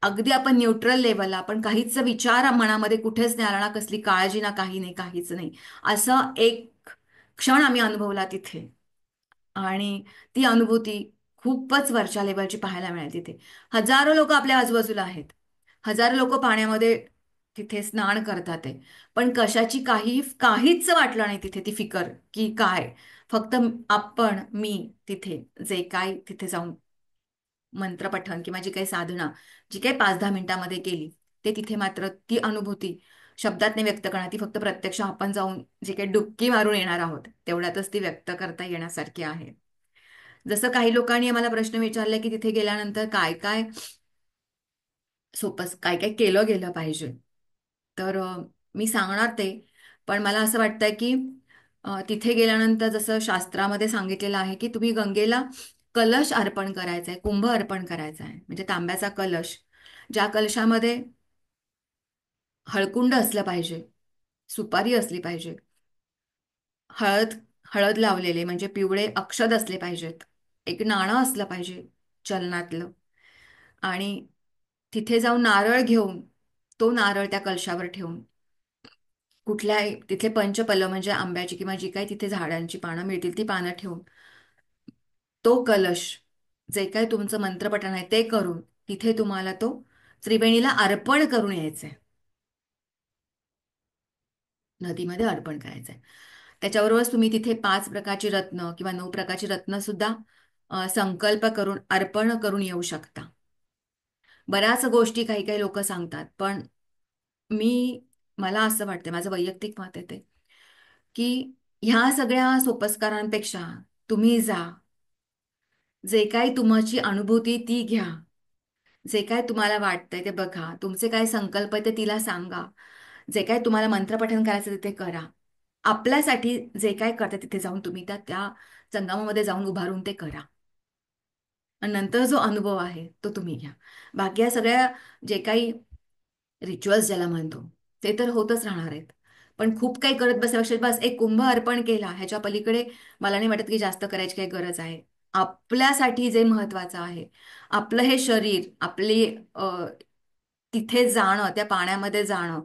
अगदी आपण न्यूट्रल लेवलला, आपण काहीच विचार मनामध्ये कुठेच नाही आला ना, कसली काळजी ना, काही नाही, काहीच नाही. असा एक क्षण आम्ही अनुभवला तिथे. आणि ती अनुभूती खूपच वरच्या लेवलची पाहायला मिळाली तिथे. हजारो लोक आपल्या आजूबाजूला आहेत. हजारो लोक पाण्यामध्ये तिथे स्नान करतात आहे. पण कशाची काहीच वाटलं नाही तिथे ती फिकर की काय. फक्त मी तिथे जे काय तिथे जाऊन मंत्रपठण किंवा जी काही साधना, जी काही 5-10 मिनिटांमध्ये केली, ते तिथे मात्र ती अनुभूती शब्दात नाही व्यक्त करणार. ती फक्त प्रत्यक्ष आपण जाऊन जे काही डुबकी मारून येणार आहोत तेवढ्यातच ती व्यक्त करता येण्यासारखी आहे. जसं काही लोकांनी आम्हाला प्रश्न विचारले की तिथे गेल्यानंतर काय काय सोपं काय काय केलं गेलं पाहिजे. तर मी सांगणार ते. पण मला असं वाटतंय की तिथे गेल्यानंतर जसं शास्त्रामध्ये सांगितलेलं आहे की तुम्ही गंगेला कलश अर्पण करायचा आहे, कुंभ अर्पण करायचा आहे, म्हणजे तांब्याचा कलश, ज्या कलशामध्ये हळकुंड असलं पाहिजे, सुपारी असली पाहिजे, हळद हळद लावलेले म्हणजे पिवळे अक्षद असले पाहिजेत, एक नाणं असलं पाहिजे चलनातलं, आणि तिथे जाऊन नारळ घेऊन तो नारळ त्या कलशावर ठेवून कुठल्याही तिथले पंचपल्लव म्हणजे आंब्याची किंवा जी काही तिथे झाडांची पानं मिळतील ती पानं ठेवून तो कलश, जे काही तुमचं मंत्रपठण आहे ते करून तिथे तुम्हाला तो त्रिवेणीला अर्पण करून यायचंय, नदीमध्ये अर्पण करायचंय. त्याच्याबरोबरच तुम्ही तिथे 5 प्रकारची रत्न किंवा 9 प्रकारची रत्न सुद्धा संकल्प करून अर्पण करून येऊ शकता. बऱ्याच गोष्टी काही काही लोक सांगतात, पण मी मला असं वाटतं, माझं वैयक्तिक मत आहे ते, की ह्या सगळ्या सोपस्कारांपेक्षा तुम्ही जा, जे काही तुमची अनुभूती ती घ्या, जे काय तुम्हाला वाटतंय ते बघा, तुमचे काय संकल्प आहे ते तिला सांगा, जे काय तुम्हाला मंत्रपठण करायचं तिथे करा. आपल्यासाठी जे काय करता तिथे जाऊन तुम्ही त्या त्या संगमामध्ये जाऊन उभारून ते करा. आणि नंतर जो अनुभव आहे तो तुम्ही घ्या. बाकी या सगळ्या जे काही रिच्युअल्स ज्याला म्हणतो ते तर होतच राहणार आहेत. पण खूप काही करत बसल्यापेक्षा बस एक कुंभ अर्पण केला ह्याच्या पलीकडे मला नाही वाटत की जास्त करायची काही गरज आहे. आपल्यासाठी जे महत्वाचं आहे, आपलं हे शरीर, आपली तिथे जाणं, त्या पाण्यामध्ये जाणं,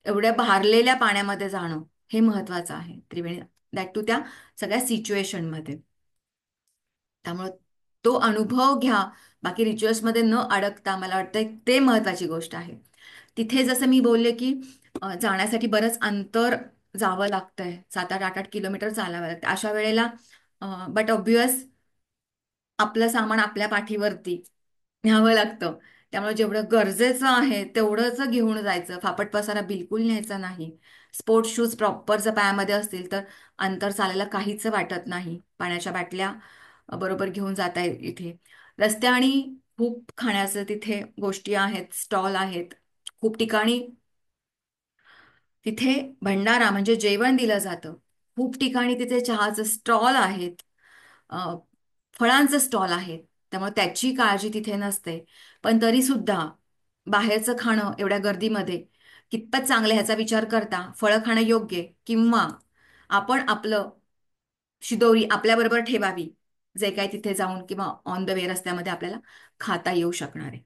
एवढ्या भारलेल्या पाण्यामध्ये जाणं, हे महत्वाचं आहे त्रिवेणी, दॅट टू त्या सगळ्या सिच्युएशनमध्ये. त्यामुळे तो अनुभव घ्या. बाकी रिच्युअल्समध्ये न अडकता मला वाटतं ते महत्वाची गोष्ट आहे. तिथे जसं मी बोलले की जाण्यासाठी बरंच अंतर जावं लागतंय, 7-8 किलोमीटर चालावं लागतं अशा वेळेला. बट ऑब्वियस आपलं सामान आपल्या पाठीवरती न्यावं लागतं. त्यामुळे जेवढं गरजेचं आहे तेवढंच घेऊन जायचं. फापट पसारा बिलकुल न्यायचा नाही. स्पोर्ट्स शूज प्रॉपर जर पायामध्ये असतील तर अंतर चालायला काहीच वाटत नाही. पाण्याच्या बाटल्या बरोबर घेऊन जाता इथे. रस्त्याने खूप खाण्याचं तिथे गोष्टी आहेत, स्टॉल आहेत. खूप ठिकाणी तिथे भंडारा म्हणजे जेवण दिलं जातं. खूप ठिकाणी तिथे चहाचं स्टॉल आहेत, अ, फळांचं स्टॉल आहेत. त्यामुळे त्याची काळजी तिथे नसते. पण तरी सुद्धा बाहेरचं खाणं एवढ्या गर्दीमध्ये कितपत चांगलं ह्याचा विचार करता फळं खाणं योग्य, किंवा आपण आपलं शिदोरी आपल्याबरोबर ठेवावी, जे काही तिथे जाऊन किंवा ऑन द वे रस्त्यामध्ये आपल्याला खाता येऊ शकणार आहे.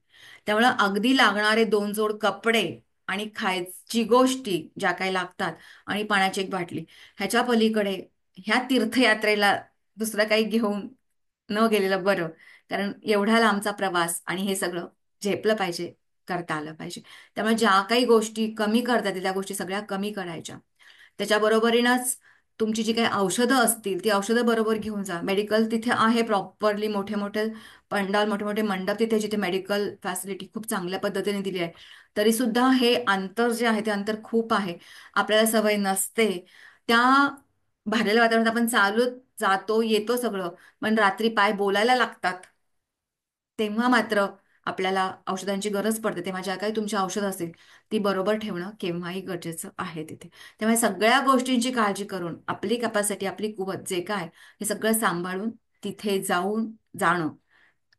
त्यामुळं अगदी लागणारे 2 जोड कपडे आणि खायची गोष्टी ज्या काही लागतात आणि पाण्याची एक बाटली, ह्याच्या पलीकडे ह्या तीर्थयात्रेला दुसरं काही घेऊन न गेलेलं बरं. कारण एवढा लांबचा प्रवास आणि हे सगळं झेपलं पाहिजे, करता आलं पाहिजे. त्यामुळे ज्या काही गोष्टी कमी करता येतील त्या गोष्टी सगळ्या कमी करायच्या. त्याच्याबरोबरीनंच तुमची जी काही औषधं असतील ती औषधं बरोबर घेऊन जा. मेडिकल तिथे आहे प्रॉपरली, मोठे मोठे पंडाल, मोठे मोठे मंडप तिथे, जिथे मेडिकल फॅसिलिटी खूप चांगल्या पद्धतीने दिली आहे. तरी सुद्धा हे अंतर जे आहे ते अंतर खूप आहे. आपल्याला सवय नसते त्या भरलेल्या वातावरणात आपण चालूच जातो येतो सगळं, पण रात्री पाय बोलायला लागतात तेव्हा मात्र आपल्याला औषधांची गरज पडते. तेव्हा ज्या काही तुमची औषधं असतील ती बरोबर ठेवणं केव्हाही गरजेचं आहे तिथे. त्यामुळे सगळ्या गोष्टींची काळजी करून आपली कॅपॅसिटी, आपली कुवत जे काय, हे सगळं सांभाळून तिथे जाऊन जाणं,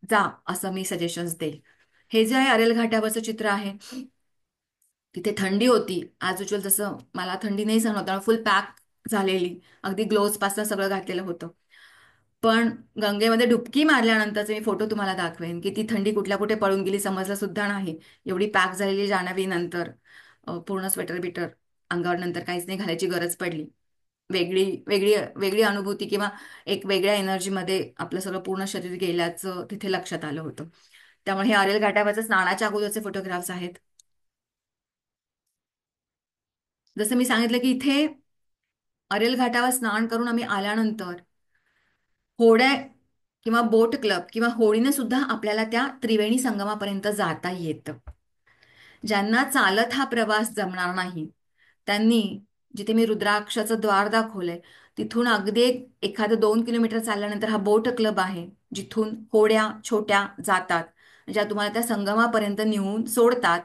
जा, असं मी सजेशन्स देईल. हे जे आहे अरेल घाटावरचं चित्र आहे, तिथे थंडी होती आज उज्ज्वल, जसं मला थंडी नाही सहन होता, फुल पॅक झालेली, अगदी ग्लोव्ज पासून सगळं घातलेलं होतं. पण गंगेमध्ये डुबकी मारल्यानंतरचे मी फोटो तुम्हाला दाखवेन की ती थंडी कुठल्या कुठे पळून गेली समजलं सुद्धा नाही. एवढी पॅक झालेली जाणवी नंतर, पूर्ण स्वेटर बिटर अंगावर नंतर काहीच नाही घालायची गरज पडली. वेगळी वेगळी वेगळी अनुभूती किंवा एक वेगळ्या एनर्जीमध्ये आपलं सगळं पूर्ण शरीर गेल्याचं तिथे लक्षात आलं होतं. त्यामुळे हे अरेल घाटावरचं स्नानाच्या अगोदरचे फोटोग्राफ्स आहेत. जसं मी सांगितलं की इथे अरेल घाटावर स्नान करून आम्ही आल्यानंतर होड्या किंवा बोट क्लब किंवा होडीने सुद्धा आपल्याला त्या त्रिवेणी संगमापर्यंत जाता येतं. ज्यांना चालत हा प्रवास जमणार नाही, त्यांनी, जिथे मी रुद्राक्षाचं द्वार दाखवलंय, तिथून अगदी एखादं 2 किलोमीटर चालल्यानंतर हा बोट क्लब आहे, जिथून होड्या छोट्या जातात, ज्या तुम्हाला त्या संगमापर्यंत नेऊन सोडतात.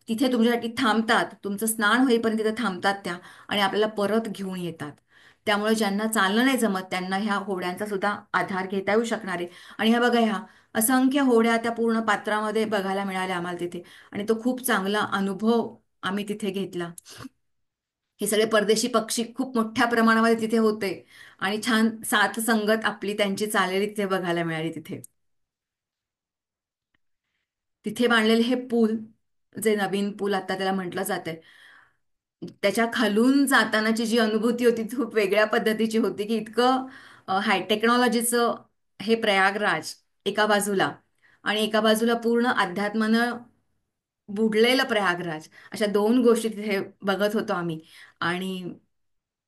तिथे तुमच्यासाठी थांबतात, तुमचं स्नान होईपर्यंत तिथे थांबतात त्या, आणि आपल्याला परत घेऊन येतात. त्यामुळे ज्यांना चालणं नाही जमत त्यांना ह्या होड्यांचा सुद्धा आधार घेता येऊ शकणार आहे. आणि ह्या बघा, ह्या असंख्य होड्या त्या पूर्ण पात्रामध्ये बघायला मिळाल्या आम्हाला तिथे, आणि तो खूप चांगला अनुभव आम्ही तिथे घेतला. हे सगळे परदेशी पक्षी खूप मोठ्या प्रमाणामध्ये तिथे होते, आणि छान साथ संगत आपली त्यांची चाललेली तिथे बघायला मिळाली तिथे. तिथे बांधलेले हे पूल, जे नवीन पूल आता त्याला म्हटलं जातंय, त्याच्या खालून जातानाची जी अनुभूती होती ती खूप वेगळ्या पद्धतीची होती, की इतकं हाय टेक्नॉलॉजीचं हे प्रयागराज एका बाजूला, आणि एका बाजूला पूर्ण अध्यात्मानं बुडलेलं प्रयागराज, अशा दोन गोष्टी तिथे बघत होतो आम्ही. आणि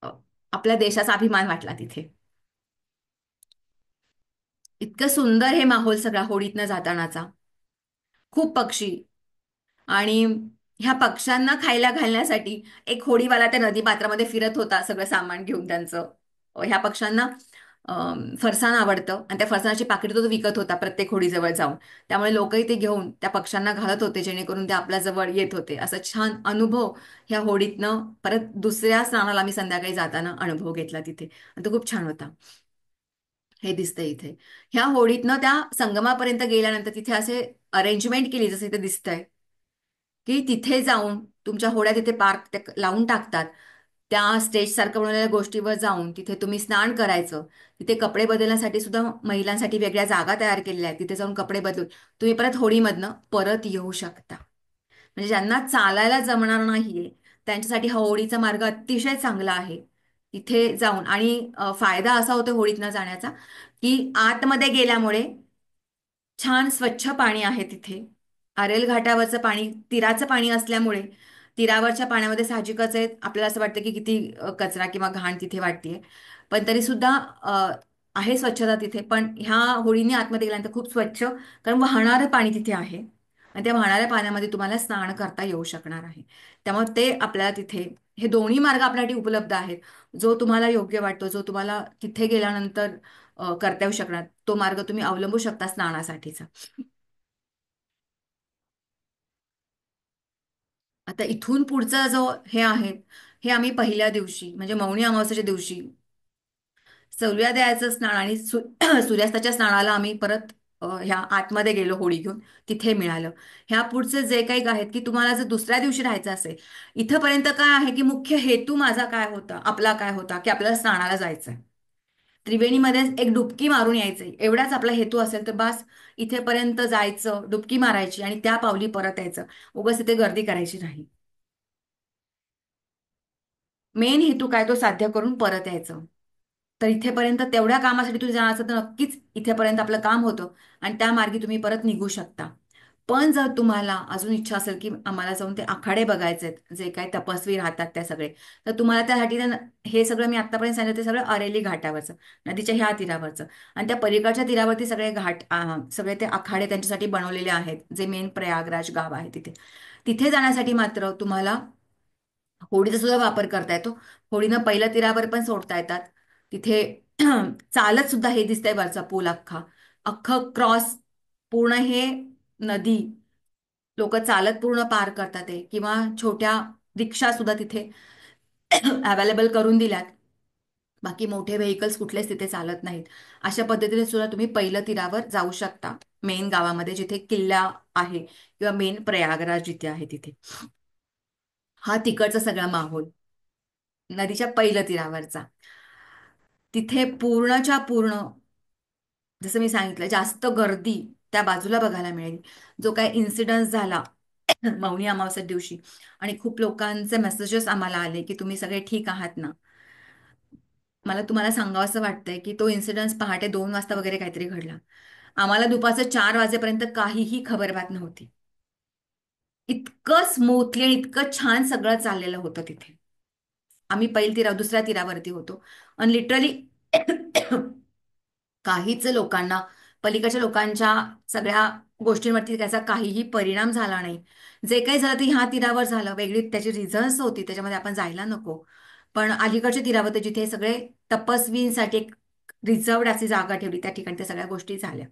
अ, आपल्या देशाचा अभिमान वाटला तिथे. इतकं सुंदर हे माहोल सगळा होडीतनं जातानाचा. खूप पक्षी, आणि ह्या पक्ष्यांना खायला घालण्यासाठी एक होडीवाला त्या नदी पात्रामध्ये फिरत होता सगळं सामान घेऊन त्यांचं. ह्या पक्ष्यांना फरसाण आवडतं, आणि त्या फरसाणाची पाकिट तो विकत होता प्रत्येक होडीजवळ जाऊन. त्यामुळे लोकही ते घेऊन त्या पक्ष्यांना घालत होते, जेणेकरून ते आपल्या जवळ येत होते. असं छान अनुभव ह्या होडीतनं परत दुसऱ्या स्नानाला आम्ही संध्याकाळी जाताना अनुभव घेतला तिथे, आणि तो खूप छान होता. हे दिसतंय इथे. ह्या होडीतनं त्या संगमापर्यंत गेल्यानंतर तिथे असे अरेंजमेंट केली, जसं इथे दिसतंय, की तिथे जाऊन तुमच्या होड्या तिथे पार्क लावून टाकतात. त्या स्टेज सारखं बनवलेल्या गोष्टीवर जाऊन तिथे तुम्ही स्नान करायचं. तिथे कपडे बदलण्यासाठी सुद्धा महिलांसाठी वेगळ्या जागा तयार केलेल्या आहेत. तिथे जाऊन कपडे बदलून तुम्ही परत होडीमधनं परत येऊ शकता. म्हणजे ज्यांना चालायला जमणार नाहीये त्यांच्यासाठी हा होडीचा मार्ग अतिशय चांगला आहे. तिथे जाऊन, आणि फायदा असा होतो होडीतनं जाण्याचा, की आतमध्ये गेल्यामुळे छान स्वच्छ पाणी आहे तिथे. आरेल घाटावरचं पाणी तीराचं पाणी असल्यामुळे तीरावरच्या पाण्यामध्ये साहजिकच आहे, आपल्याला असं वाटतं की किती कचरा किंवा घाण तिथे वाटतेय. पण तरी सुद्धा आहे स्वच्छता तिथे. पण ह्या होडीने आतमध्ये गेल्यानंतर खूप स्वच्छ, कारण वाहणारं पाणी तिथे आहे, आणि त्या वाहणाऱ्या पाण्यामध्ये तुम्हाला स्नान करता येऊ शकणार आहे. त्यामुळे ते आपल्याला तिथे, हे दोन्ही मार्ग आपल्यासाठी उपलब्ध आहेत. जो तुम्हाला योग्य वाटतो, जो तुम्हाला तिथे गेल्यानंतर करता येऊ शकणार, तो मार्ग तुम्ही अवलंबू शकता स्नानासाठीचा. आता इथून पुढचा जो हे आहे, हे आम्ही पहिल्या दिवशी म्हणजे मौनी अमावस्येच्या दिवशी सूर्योदयाचं स्नान आणि सूर्यास्ताच्या स्नानाला आम्ही परत ह्या आतमध्ये गेलो होडी घेऊन, तिथे मिळालं. ह्या पुढचे जे काही आहेत, की तुम्हाला जर दुसऱ्या दिवशी राहायचं असेल, इथंपर्यंत काय आहे, की मुख्य हेतू माझा काय होता, आपला काय होता, की आपल्याला स्नानाला जायचंय, त्रिवेणीमध्ये एक डुबकी मारून यायचंय, एवढाच आपला हेतू असेल तर बस, इथेपर्यंत जायचं, डुबकी मारायची आणि त्या पावली परत यायचं. उगाच तिथे गर्दी करायची नाही. मेन हेतू काय, तो साध्य करून परत यायचं. तर इथेपर्यंत तेवढ्या कामासाठी तुम्ही जाणार असाल तर नक्कीच इथेपर्यंत आपलं काम होतं, आणि त्या मार्गी तुम्ही परत निघू शकता. पण जर तुम्हाला अजून इच्छा असेल की आम्हाला जाऊन ते आखाडे बघायचे आहेत, जे काही तपस्वी राहतात त्या सगळे, तर तुम्हाला त्यासाठी हे सगळं मी आतापर्यंत सांगितलं ते सगळं अरेली घाटावरचं, नदीच्या ह्या तीरावरचं, आणि त्या पलीकडच्या तीरावरती सगळे घाट, सगळे ते आखाडे त्यांच्यासाठी बनवलेले आहेत, जे मेन प्रयागराज गाव आहे तिथे. तिथे जाण्यासाठी मात्र तुम्हाला होडीचा सुद्धा वापर करता येतो. होडीनं पहिल्या तीरावर पण सोडता येतात. तिथे चालत सुद्धा हे दिसतंय वरचा पूल अख्खा, अख्खं क्रॉस, पूर्ण हे नदी लोक चालत पूर्ण पार करतात आहे, किंवा छोट्या रिक्षा सुद्धा तिथे अवेलेबल करून दिल्यात. बाकी मोठे व्हेकल्स कुठलेच तिथे चालत नाहीत. अशा पद्धतीने सुद्धा तुम्ही पहिलं तीरावर जाऊ शकता, मेन गावामध्ये जिथे किल्ला आहे किंवा मेन प्रयागराज जिथे आहे तिथे. हा तिकडचा सगळा माहोल नदीच्या पहिलं तीरावरचा. तिथे पूर्णच्या पूर्ण, जसं मी सांगितलं, जास्त गर्दी त्या बाजूला बघायला मिळेल. जो काय इन्सिडन्स झाला मौनी अमावस्या दिवशी, आणि खूप लोकांचे मेसेजेस आम्हाला आले की तुम्ही सगळे ठीक आहात ना. मला तुम्हाला सांगावंसं वाटतंय की तो इन्सिडन्स पहाटे 2 वाजता वगैरे काहीतरी घडला. आम्हाला दुपारचं 4 वाजेपर्यंत काहीही खबरबात नव्हती. इतकं स्मूथली आणि इतकं छान सगळं चाललेलं होतं तिथे. आम्ही दुसऱ्या तीरावरती होतो आणि लिटरली काहीच लोकांना, पलीकडच्या लोकांच्या सगळ्या गोष्टींवरती त्याचा काहीही परिणाम झाला नाही. जे काही झालं ते ह्या तीरावर झालं, वेगळी त्याची रिझन्स होती, त्याच्यामध्ये आपण जायला नको. पण अलीकडच्या तीरावर ते जिथे सगळे तपस्वींसाठी एक रिझर्वड अशी जागा ठेवली, त्या ठिकाणी त्या सगळ्या गोष्टी झाल्या.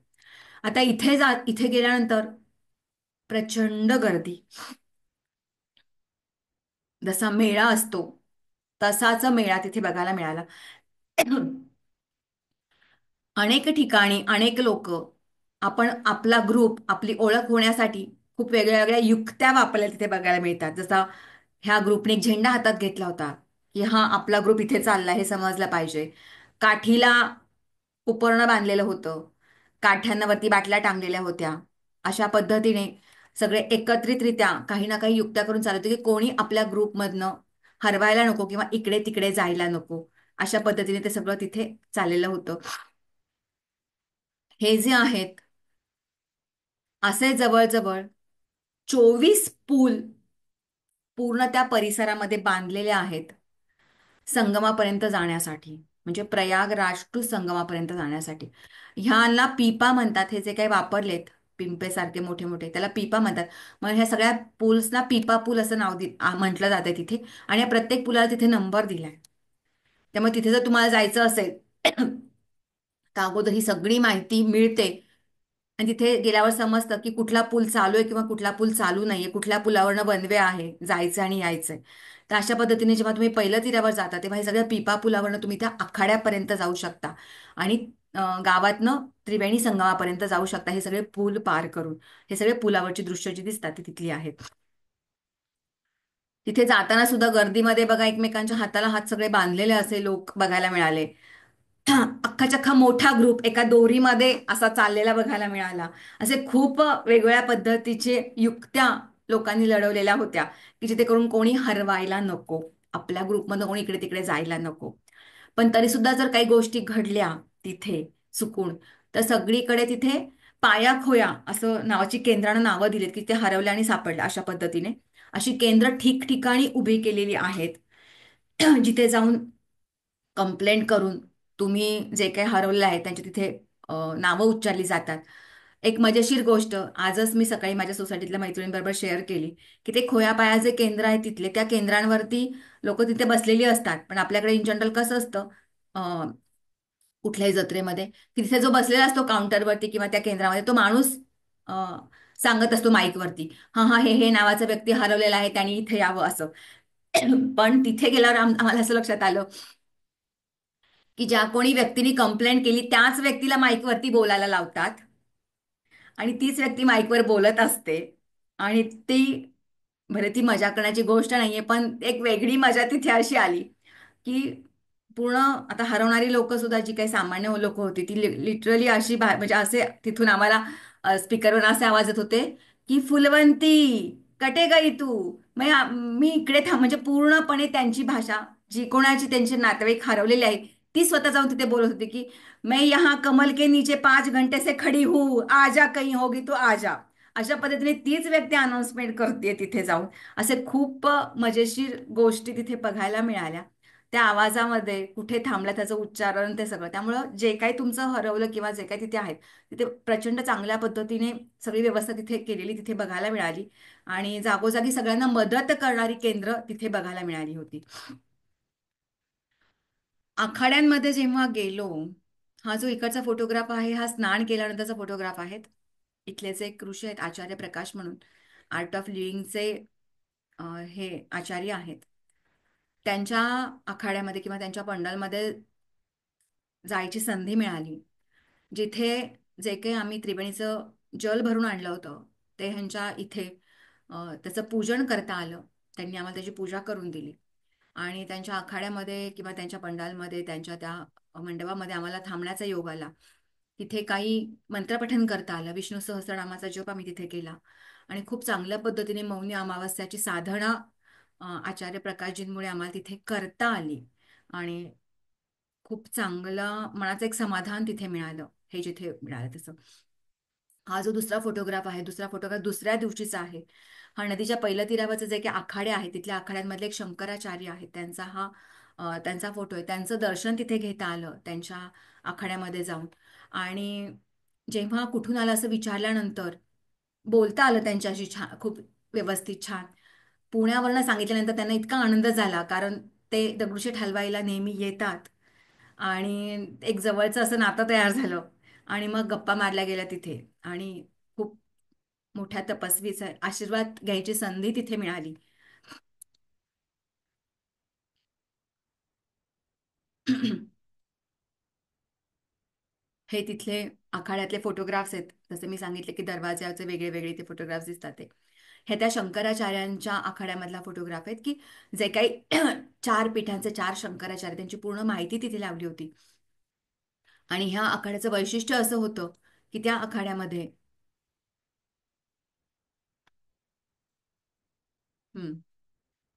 आता इथे गेल्यानंतर प्रचंड गर्दी. जसा मेळा असतो तसाच मेळा तिथे बघायला मिळाला. अनेक ठिकाणी अनेक लोक, आपण आपला ग्रुप, आपली ओळख होण्यासाठी खूप वेगळ्या वेगळ्या युक्त्या वापरल्या तिथे बघायला मिळतात. जसा ह्या ग्रुपने एक झेंडा हातात घेतला होता की हा आपला ग्रुप इथे चालला हे समजलं पाहिजे. काठीला उपरणं बांधलेलं होतं, काठ्यांवरती बाटल्या टांगलेल्या होत्या. अशा पद्धतीने सगळे एकत्रितरित्या काही ना काही युक्त्या करून चालत होते की कोणी आपल्या ग्रुपमधनं हरवायला नको किंवा इकडे तिकडे जायला नको. अशा पद्धतीने ते सगळं तिथे चाललेलं होतं. हे जे आहेत, असे जवळजवळ 24 पूल पूर्ण त्या परिसरामध्ये बांधलेले आहेत संगमापर्यंत जाण्यासाठी, म्हणजे प्रयागराज टू संगमापर्यंत जाण्यासाठी. ह्यांना पीपा म्हणतात. हे जे काही वापरलेत पिंपेसारखे मोठे मोठे, त्याला पीपा म्हणतात. मग ह्या सगळ्या पूल्सना पीपा पूल असं नाव म्हटलं जातं तिथे. आणि या प्रत्येक पुलाला तिथे नंबर दिलाय. त्यामुळे तिथे जर तुम्हाला जायचं असेल तर अगोदर ही सगळी माहिती मिळते. आणि तिथे गेल्यावर समजतं की कुठला पूल चालू आहे किंवा कुठला पूल चालू नाहीये, कुठल्या पुलावरनं वनवे आहे जायचं आणि यायचंय. तर अशा पद्धतीने जेव्हा तुम्ही पहिलं तीरावर जाता तेव्हा हे सगळ्या पिपा पुलावरनं तुम्ही त्या आखाड्यापर्यंत जाऊ शकता. आणि गावातनं त्रिवेणी संगमापर्यंत जाऊ शकता, हे सगळे पूल पार करून. हे सगळे पुलावरची दृश्य जी दिसतात ती तिथली आहेत. तिथे जाताना सुद्धा गर्दीमध्ये बघा एकमेकांच्या हाताला हात सगळे बांधलेले असे लोक बघायला मिळाले. अख्खाच्या अख्खा मोठा ग्रुप एका दोरीमध्ये असा चाललेला बघायला मिळाला. असे खूप वेगवेगळ्या पद्धतीचे युक्त्या लोकांनी लढवलेल्या होत्या की जिथे करून कोणी हरवायला नको, आपल्या ग्रुपमधून कोणी इकडे तिकडे जायला नको. पण तरी सुद्धा जर काही गोष्टी घडल्या तिथे चुकून, तर सगळीकडे तिथे पायाखोया असं नावाची केंद्रानं नावं दिलीत की ते हरवल्या आणि सापडल्या. अशा पद्धतीने अशी केंद्र ठिकठिकाणी उभी केलेली आहेत. जिथे जाऊन कंप्लेंट करून तुम्ही जे काही हरवलं आहे त्यांची तिथे नावं उच्चारली जातात. एक मजेशीर गोष्ट आजच मी सकाळी माझ्या सोसायटीतल्या मैत्रिणींबरोबर शेअर केली की ते खोयापायाचे केंद्र आहे तिथले, त्या केंद्रांवरती लोक तिथे बसलेली असतात. पण आपल्याकडे इन जनरल कसं असतं, कुठल्याही जत्रेमध्ये, की तिथे जो बसलेला असतो काउंटरवरती किंवा त्या केंद्रामध्ये, तो माणूस अ, सांगत असतो माईकवरती, हा हा हे नावाचा व्यक्ती हरवलेला आहे, त्यांनी इथे यावं असं. पण तिथे गेल्यावर आम्हाला असं लक्षात आलं की ज्या कोणी व्यक्तीने कंप्लेंट केली त्याच व्यक्तीला माईकवरती बोलायला लावतात आणि तीच व्यक्ती माईकवर बोलत असते. आणि ती, बरं ती मजा करण्याची गोष्ट नाहीये, पण एक वेगळी मजा तिथे अशी आली की पूर्ण आता हरवणारी लोक सुद्धा, जी काही सामान्य लोक होती, ती लिटरली अशी म्हणजे असे तिथून आम्हाला स्पीकरवर असे आवाज येत होते की फुलवंती कटे गई तू. मी इकडे थांब, म्हणजे पूर्णपणे त्यांची भाषा, जी कोणाची त्यांचे नातेवाईक हरवलेले आहे ती स्वतः जाऊन तिथे बोलत होती की मैं यहाँ कमल के नीचे 5 घंटे से खडी हूँ, आजा कहीं होगी तो आजा. अशा पद्धतीने तीच व्यक्ती अनाउन्समेंट करते तिथे जाऊन. असे खूप मजेशीर गोष्टी तिथे बघायला मिळाल्या. त्या आवाजामध्ये कुठे थांबला त्याचं उच्चारण ते सगळं, त्यामुळं जे काही तुमचं हरवलं किंवा जे काही तिथे आहेत तिथे प्रचंड चांगल्या पद्धतीने सगळी व्यवस्था तिथे केलेली तिथे बघायला मिळाली. आणि जागोजागी सगळ्यांना मदत करणारी केंद्र तिथे बघायला मिळाली होती. आखाड्यांमध्ये जेव्हा गेलो, हा जो इकडचा फोटोग्राफ आहे हा स्नान केल्यानंतरचा फोटोग्राफ आहेत. इथलेच एक ऋषी आहेत आचार्य प्रकाश म्हणून, आर्ट ऑफ लिव्हिंगचे हे आचार्य आहेत. त्यांच्या आखाड्यामध्ये किंवा त्यांच्या पंडालमध्ये जायची संधी मिळाली. जिथे जे काही आम्ही त्रिवेणीचं जल भरून आणलं होतं ते ह्यांच्या इथे त्याचं पूजन करता आलं. त्यांनी आम्हाला त्याची पूजा करून दिली आणि त्यांच्या आखाड्यामध्ये किंवा त्यांच्या पंडालमध्ये त्यांच्या त्या मंडपामध्ये आम्हाला थांबण्याचा योग आला. तिथे काही मंत्रपठण करता आलं. विष्णू सहस्रनामाचा जप आम्ही तिथे केला आणि खूप चांगल्या पद्धतीने मौनी अमावास्याची साधना आचार्य प्रकाशजींमुळे आम्हाला तिथे करता आली आणि खूप चांगलं मनाचं एक समाधान तिथे मिळालं. हे जिथे मिळालं तसं. हा जो दुसरा फोटोग्राफ आहे, दुसरा फोटोग्राफ दुसऱ्या दिवशीचा आहे. हा नदीच्या पहिल्या तीरावरचे जे काही आखाडे आहेत तिथल्या आखाड्यांमधले एक शंकराचार्य आहेत त्यांचा हा त्यांचा फोटो आहे. त्यांचं दर्शन तिथे घेता आलं त्यांच्या आखाड्यामध्ये जाऊन. आणि जेव्हा कुठून आलं असं विचारल्यानंतर बोलता आलं त्यांच्याशी छान, खूप व्यवस्थित छान. पुण्यावरनं सांगितल्यानंतर त्यांना इतका आनंद झाला, कारण ते दगडूशेठ हलवाईला नेहमी येतात आणि एक जवळचं असं नातं तयार झालं. आणि मग गप्पा मारल्या गेल्या तिथे आणि खूप मोठ्या तपस्वीचा आशीर्वाद घ्यायची संधी तिथे मिळाली. हे तिथले आखाड्यातले फोटोग्राफ्स आहेत. जसे मी सांगितले की दरवाजाचे वेगळे वेगळे ते फोटोग्राफ्स दिसतात ते. हे त्या शंकराचार्यांच्या आखाड्यामधला फोटोग्राफ आहेत की जे काही चार पीठांचे चार शंकराचार्य त्यांची पूर्ण माहिती तिथे लावली होती. आणि ह्या आखाड्याचं वैशिष्ट्य असं होतं की त्या आखाड्यामध्ये हम्म,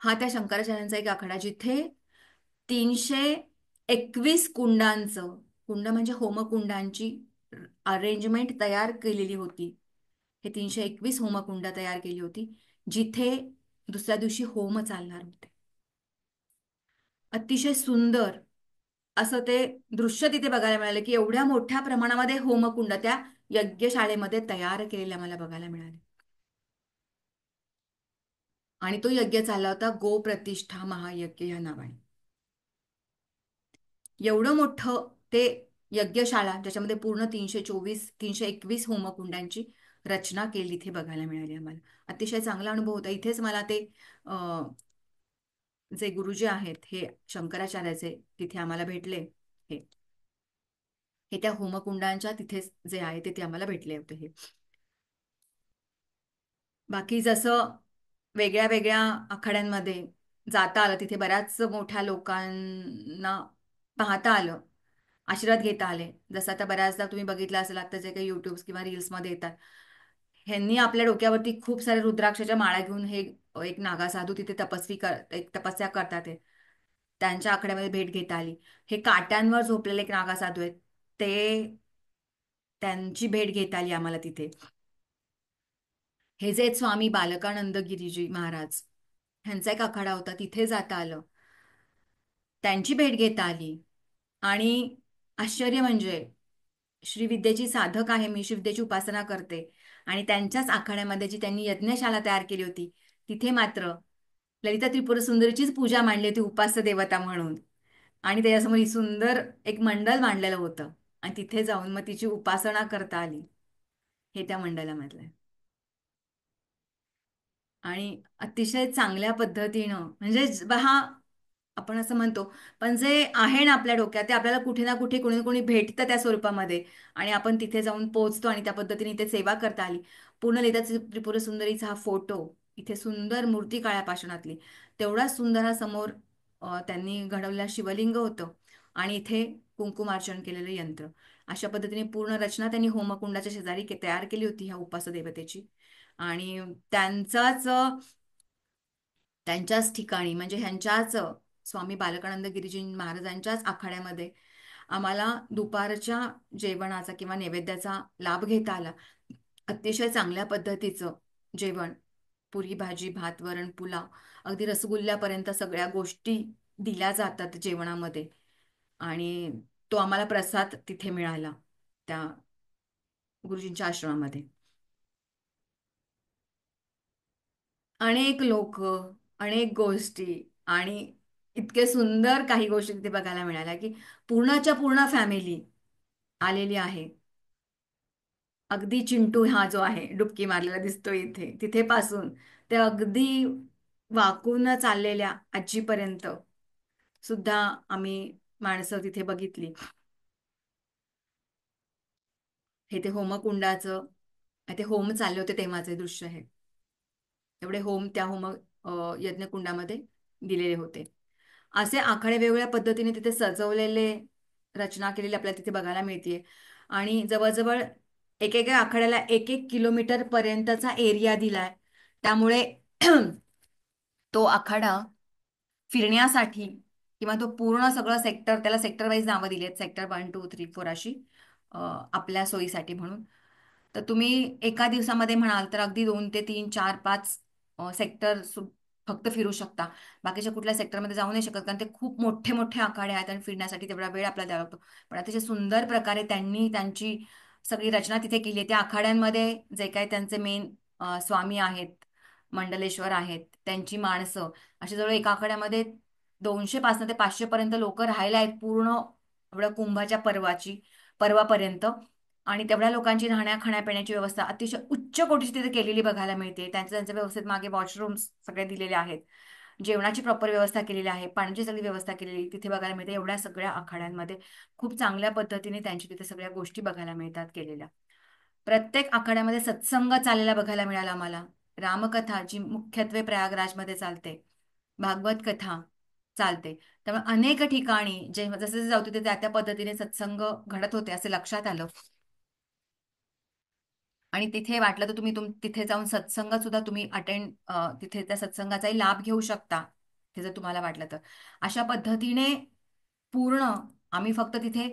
हा त्या शंकराचार्यांचा एक आखाडा जिथे 321 कुंडांचं, कुंड म्हणजे होमकुंडांची अरेंजमेंट तयार केलेली होती. हे 321 होमकुंड तयार केली होती जिथे दुसऱ्या दिवशी होम चालणार होते. अतिशय सुंदर असं ते दृश्य तिथे बघायला मिळालं की एवढ्या मोठ्या प्रमाणामध्ये होमकुंड त्या यज्ञशाळेमध्ये तयार केलेले आम्हाला बघायला मिळाले. आणि तो यज्ञ चालला होता गोप्रतिष्ठा महायज्ञ या नावाने. एवढं मोठं ते यज्ञशाळा ज्याच्यामध्ये पूर्ण 321 होमकुंडांची रचना केली इथे बघायला मिळाली आम्हाला. अतिशय चांगला अनुभव होता. इथेच मला ते अ, जे गुरुजी आहेत हे शंकराचार्याचे तिथे आम्हाला भेटले. हे हे त्या होमकुंडांच्या तिथेच जे आहे ते ते आम्हाला भेटले होते हे. बाकी जसं वेगळ्या वेगळ्या आखाड्यांमध्ये जाता आलं तिथे बऱ्याच मोठ्या लोकांना पाहता आलं, आशीर्वाद घेता आले. जसं आता बऱ्याचदा तुम्ही बघितलं असेल आता जे काही युट्यूब किंवा रील्समध्ये येतात, ह्यांनी आपल्या डोक्यावरती खूप सारे रुद्राक्षाच्या माळा घेऊन हे एक नागा साधू तिथे एक तपस्या करतात ते. त्यांच्या आखाड्यामध्ये भेट घेता आली. हे काट्यांवर झोपलेले एक नागा साधू आहेत ते, त्यांची भेट घेता आली आम्हाला तिथे. हे जे आहेत स्वामी बालकानंद गिरीजी महाराज, ह्यांचा एक आखाडा होता तिथे जाता आलं, त्यांची भेट घेता आली. आणि आश्चर्य म्हणजे श्रीविद्येची साधक आहे मी, श्रीविद्येची उपासना करते आणि त्यांच्याच आखाड्यामध्ये जी त्यांनी यज्ञशाला तयार केली होती तिथे मात्र ललिता त्रिपुर सुंदरीचीच पूजा मांडली होती उपास्य देवता म्हणून. आणि त्याच्यासमोर ही सुंदर एक मंडल मांडलेलं होतं आणि तिथे जाऊन मग तिची उपासना करता आली. हे त्या मंडलामधलं आहे. आणि अतिशय चांगल्या पद्धतीनं म्हणजे हा आपण असं म्हणतो, पण जे आहे ना आपल्या डोक्यात ते आपल्याला कुठे ना कुठे कोणी ना कोणी भेटतं त्या स्वरूपामध्ये आणि आपण तिथे जाऊन पोहोचतो आणि त्या पद्धतीने इथे सेवा करता आली. पूर्ण ललिता त्रिपुर सुंदरीचा हा फोटो इथे सुंदर मूर्ती काळ्या पाषाणातली, तेवढा सुंदर हा समोर त्यांनी घडवलेला शिवलिंग होतं आणि इथे कुंकुमार्चन केलेलं यंत्र. अशा पद्धतीने पूर्ण रचना त्यांनी होमकुंडाच्या शेजारी तयार केली होती ह्या उपास देवतेची. आणि त्यांचाच त्यांच्याच ठिकाणी म्हणजे ह्यांच्याच स्वामी बालकानंद गिरिजी महाराजांच्याच आखाड्यामध्ये आम्हाला दुपारच्या जेवणाचा किंवा नैवेद्याचा लाभ घेता आला. अतिशय चांगल्या पद्धतीचं जेवण, पुरी भाजी भात वरण पुलाव अगदी रसगुल्ल्यापर्यंत सगळ्या गोष्टी दिल्या जातात जेवणामध्ये. आणि तो आम्हाला प्रसाद तिथे मिळाला त्या गुरुजींच्या आश्रमामध्ये. अनेक लोक, अनेक गोष्टी आणि इतके सुंदर काही गोष्टी तिथे बघायला मिळाल्या की पूर्णच्या पूर्ण फॅमिली आलेली आहे. अगदी चिंटू हा जो आहे डुबकी मारलेला दिसतो इथे, तिथे पासून ते अगदी वाकून चाललेल्या आजीपर्यंत सुद्धा आम्ही माणसं तिथे बघितली. हे ते होमकुंडाचं ते होम चालले होते तेव्हाचे दृश्य आहे. एवढे होम त्या यज्ञकुंडामध्ये दिलेले होते. असे आखाडे वेगवेगळ्या पद्धतीने तिथे सजवलेले, रचना केलेली आपल्याला तिथे बघायला मिळते. आणि जवळजवळ एकेका आखाड्याला 1-1 किलोमीटर पर्यंतचा एरिया दिलाय. त्यामुळे तो आखाडा फिरण्यासाठी किंवा तो पूर्ण सगळं सेक्टर, त्याला सेक्टर वाईज नावं दिली आहेत, सेक्टर 1, 2, 3, 4 अशी, आपल्या सोयीसाठी म्हणून. तर तुम्ही एका दिवसामध्ये म्हणाल तर अगदी 2 ते 3, 4, 5 सेक्टर फक्त फिरू शकता. बाकीच्या कुठल्या सेक्टरमध्ये जाऊ नाही शकत, कारण ते खूप मोठे मोठे आखाडे आहेत आणि फिरण्यासाठी तेवढा वेळ आपल्याला द्यावा लागतो. पण अतिशय सुंदर प्रकारे त्यांनी त्यांची सगळी रचना तिथे केली आहे. त्या आखाड्यांमध्ये जे काही त्यांचे मेन स्वामी आहेत, मंडलेश्वर आहेत, त्यांची माणसं, अशी जवळ एका आखाड्यामध्ये 200 पासून ते 500 पर्यंत लोक राहायला आहेत, पूर्ण एवढ्या कुंभाच्या पर्वापर्यंत. आणि तेवढ्या लोकांची राहण्या खाण्यापिण्याची व्यवस्था अतिशय उच्च कोटीची तिथे केलेली बघायला मिळते. त्यांच्या व्यवस्थेत मागे वॉशरूम्स सगळे दिलेले आहेत, जेवणाची प्रॉपर व्यवस्था केलेली आहे, पाण्याची सगळी व्यवस्था केलेली तिथे बघायला मिळते. एवढ्या सगळ्या आखाड्यांमध्ये खूप चांगल्या पद्धतीने त्यांची तिथे सगळ्या गोष्टी बघायला मिळतात केलेल्या. प्रत्येक आखाड्यामध्ये सत्संग चाललेला बघायला मिळाला आम्हाला. रामकथा जी मुख्यत्वे प्रयागराजमध्ये चालते, भागवत कथा चालते. त्यामुळे अनेक ठिकाणी जे जसे जसे जाऊ तिथे त्या त्या पद्धतीने सत्संग घडत होते असे लक्षात आलं. आणि तिथे वाटलं तर तुम्ही तिथे जाऊन सत्संग सुद्धा तुम्ही अटेंड, तिथे त्या सत्संगाचाही लाभ घेऊ शकता, ते जर तुम्हाला वाटलं तर. अशा पद्धतीने पूर्ण आम्ही फक्त तिथे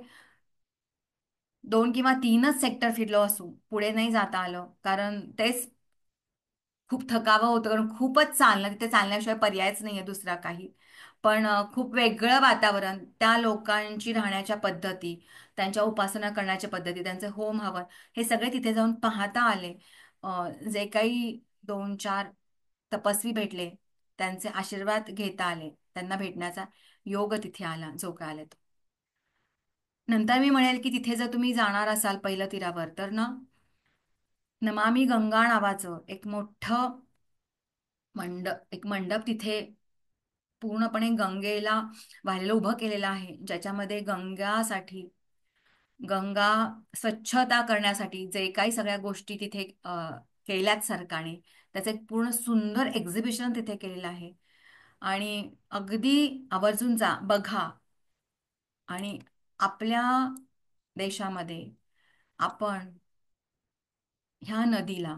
2 किंवा 3च सेक्टर फिरलो असू, पुढे नाही जाता आलं, कारण तेच खूप थकावं होतं, कारण खूपच चालणं, तिथे चालण्याशिवाय पर्यायच नाहीये दुसरा काही. पण खूप वेगळं वातावरण, त्या लोकांची राहण्याच्या पद्धती, त्यांच्या उपासना करण्याच्या पद्धती, त्यांचे होम हवन, हे सगळे तिथे जाऊन पाहता आले. जे काही 2-4 तपस्वी भेटले, त्यांचे आशीर्वाद घेता आले, त्यांना भेटण्याचा योग तिथे आला, जो काय आला तो. नंतर मी म्हणेल की तिथे जर तुम्ही जाणार असाल पहिलं तीरावर, तर ना, नमामि गंगा नावाचं एक मंडप तिथे पूर्णपणे गंगेला वाहिलेलं उभं केलेलं आहे, ज्याच्यामध्ये गंगा स्वच्छता करण्यासाठी जे काही सगळ्या गोष्टी तिथे केल्यात सरकारने, त्याचं एक पूर्ण सुंदर एक्झिबिशन तिथे केलेलं आहे. आणि अगदी आवर्जून जा, बघा. आणि आपल्या देशामध्ये आपण ह्या नदीला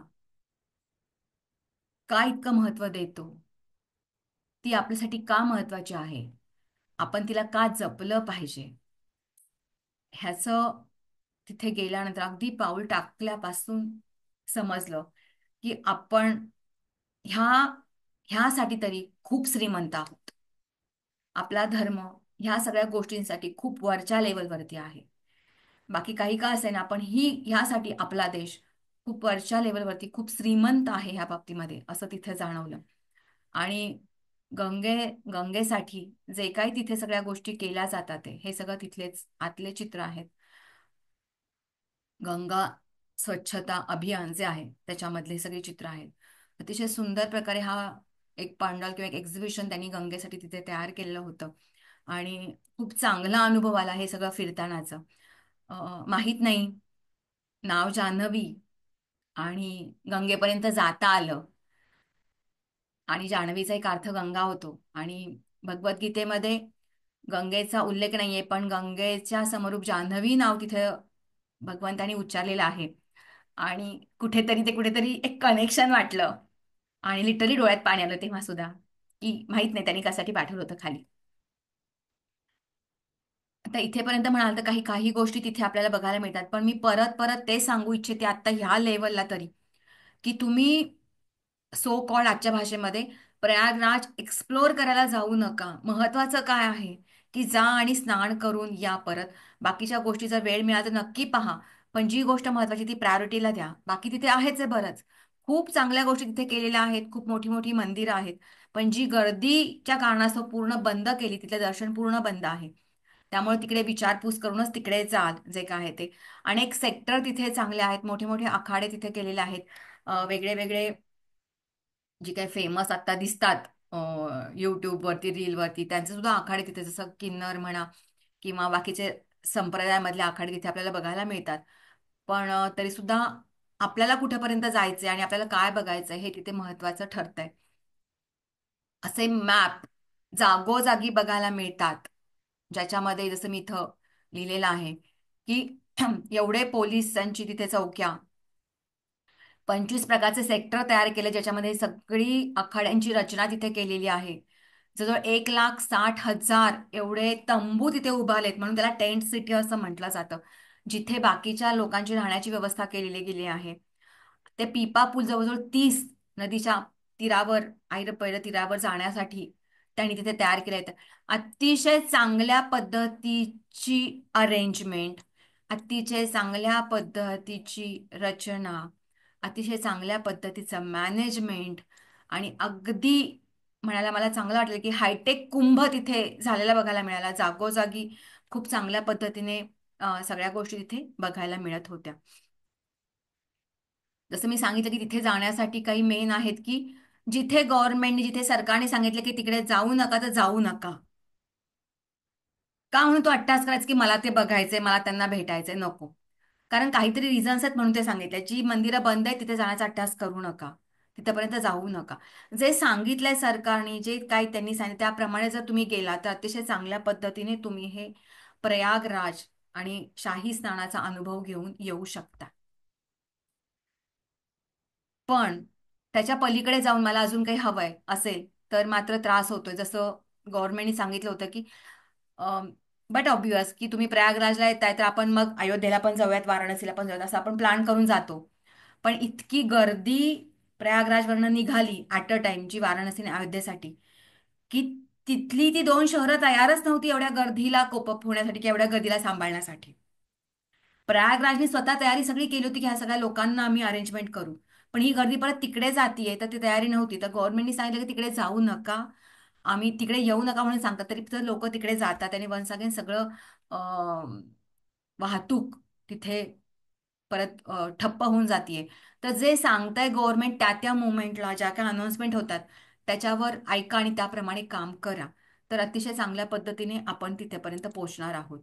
का इतकं महत्त्व देतो, ती आपल्यासाठी का महत्वाची आहे, आपण तिला का जपलं पाहिजे, ह्याचं तिथे गेल्यानंतर अगदी पाऊल टाकल्यापासून समजलं की आपण ह्या ह्यासाठी तरी खूप श्रीमंत आहोत. आपला धर्म ह्या सगळ्या गोष्टींसाठी खूप वरच्या लेवलवरती आहे. बाकी काही का असेना, आपण ह्यासाठी आपला देश खूप वरच्या लेवलवरती खूप श्रीमंत आहे ह्या बाबतीमध्ये, असं तिथे जाणवलं. आणि गंगे गंगेसाठी जे काही तिथे सगळ्या गोष्टी केल्या जातात हे सगळं तिथलेच आतले चित्र आहेत. गंगा स्वच्छता अभियान जे आहे त्याच्यामधले सगळे चित्र आहेत. अतिशय सुंदर प्रकारे हा एक पांडाल किंवा एक एक्झिबिशन त्यांनी गंगेसाठी तिथे तयार केलेलं होतं. आणि खूप चांगला अनुभव आला हे सगळं फिरतानाचं. माहीत नाही, नाव जान्हवी आणि गंगेपर्यंत जाता आलं. आणि जान्हवीचा एक अर्थ गंगा होतो. आणि भगवद्गीतेमध्ये गंगेचा उल्लेख नाहीये, पण गंगेच्या समरूप जान्हवी नाव तिथे भगवंतानी उच्चारलेलं आहे. आणि कुठेतरी एक कनेक्शन वाटलं. आणि लिटरली डोळ्यात पाणी आलं तेव्हा सुद्धा, की माहित नाही त्यांनी कशासाठी पाठवलं होतं खाली. आता इथेपर्यंत म्हणाल तर काही काही गोष्टी तिथे आपल्याला बघायला मिळतात, पण मी परत परत ते सांगू इच्छिते आता ह्या लेवलला तरी, की तुम्ही सो कॉल्ड आजच्या भाषेमध्ये प्रयागराज एक्सप्लोर करायला जाऊ नका. महत्वाचं काय आहे की जा आणि स्नान करून या परत. बाकीच्या गोष्टी जर वेळ मिळाला तर नक्की पहा, पण जी गोष्ट महत्वाची ती प्रायोरिटीला द्या. बाकी तिथे आहेच आहे बरंच, खूप चांगल्या गोष्टी तिथे केलेल्या आहेत, खूप मोठी मोठी मंदिरं आहेत. पण जी गर्दीच्या कारणास्तव पूर्ण बंद केली, तिथलं दर्शन पूर्ण बंद आहे. त्यामुळे तिकडे विचारपूस करूनच तिकडे जा, जे काय आहे ते. अनेक सेक्टर तिथे चांगले आहेत, मोठे मोठे आखाडे तिथे केलेले आहेत. वेगळे वेगळे जे काही फेमस आता दिसतात युट्यूबवरती, रीलवरती, त्यांचे सुद्धा आखाडे तिथे, जसं किन्नर म्हणा किंवा बाकीचे संप्रदायामधले आखाडे तिथे आपल्याला बघायला मिळतात. पण तरी सुद्धा आपल्याला कुठेपर्यंत जायचंय आणि आपल्याला काय बघायचंय हे तिथे महत्वाचं ठरतंय. असे मॅप जागोजागी बघायला मिळतात, ज्याच्यामध्ये जसं मी इथं लिहिलेलं आहे की एवढे पोलिसांची तिथे चौक्या, 25 प्रकारचे सेक्टर तयार केले, ज्याच्यामध्ये सगळी आखाड्यांची रचना तिथे केलेली आहे. जवळजवळ 1,60,000 एवढे तंबू तिथे उभारलेत, म्हणून त्याला टेंट सिटी असं म्हटलं जातं, जिथे बाकीच्या लोकांची राहण्याची व्यवस्था केलेली गेली आहे. ते पिपा पूल जवळजवळ 30 नदीच्या तीरावर, पैर तीरावर जाण्यासाठी त्यांनी तिथे तयार केले आहेत. अतिशय चांगल्या पद्धतीची अरेंजमेंट, अतिशय चांगल्या पद्धतीची रचना, अतिशय चांगल्या पद्धतीचं मॅनेजमेंट, आणि अगदी म्हणायला मला चांगलं वाटलं की हायटेक कुंभ तिथे झालेला बघायला मिळाला. जागोजागी खूप चांगल्या पद्धतीने सगळ्या गोष्टी तिथे बघायला मिळत होत्या. जसं मी सांगितलं की तिथे जाण्यासाठी काही मेन आहेत की जिथे गव्हर्नमेंटने, जिथे सरकारने सांगितलं की तिकडे जाऊ नका, तर जाऊ नका. का म्हणून तो अट्टास करायचा की मला ते बघायचंय, मला त्यांना भेटायचंय? नको. कारण काहीतरी रिझन्स आहेत म्हणून ते सांगितलंय. जी मंदिरं बंद आहेत तिथे जाण्याचा अट्टास करू नका, तिथपर्यंत जाऊ नका. जे सांगितलंय सरकारने, जे काही त्यांनी सांगितलं त्याप्रमाणे जर तुम्ही गेला तर अतिशय चांगल्या पद्धतीने तुम्ही हे प्रयागराज आणि शाही स्नानाचा अनुभव घेऊन येऊ शकता. पण त्याच्या पलीकडे जाऊन मला अजून काही हवंय असेल तर मात्र त्रास होतोय. जसं गव्हर्नमेंटने सांगितलं होतं की बट ऑब्वियस की तुम्ही प्रयागराजला येताय तर आपण मग अयोध्येला पण जाऊयात, वाराणसीला पण जाऊयात, असं आपण प्लॅन करून जातो. पण इतकी गर्दी प्रयागराजवरनं निघाली ऍट अ टाइम, जी वाराणसी आणि अयोध्येसाठी, की तिथली ती दोन शहरं तयारच नव्हती एवढ्या गर्दीला कोप अप होण्यासाठी किंवा एवढ्या गर्दीला सांभाळण्यासाठी. प्रयागराजने स्वतः तयारी सगळी केली होती की ह्या सगळ्या लोकांना आम्ही अरेंजमेंट करू. पण ही गर्दी परत तिकडे जातीये, तर ती तयारी नव्हती. तर गव्हर्नमेंटनी सांगितलं की तिकडे जाऊ नका, आम्ही तिकडे येऊ नका म्हणून सांगतात, तरी तर लोक तिकडे जातात आणि वन्स अगेन सगळं वाहतूक तिथे परत ठप्प होऊन जातीये. तर जे सांगताय गव्हर्नमेंट त्या त्या मोमेंटला, ज्या काय अनाउन्समेंट होतात त्याच्यावर ऐका आणि त्याप्रमाणे काम करा, तर अतिशय चांगल्या पद्धतीने आपण तिथेपर्यंत पोहोचणार आहोत.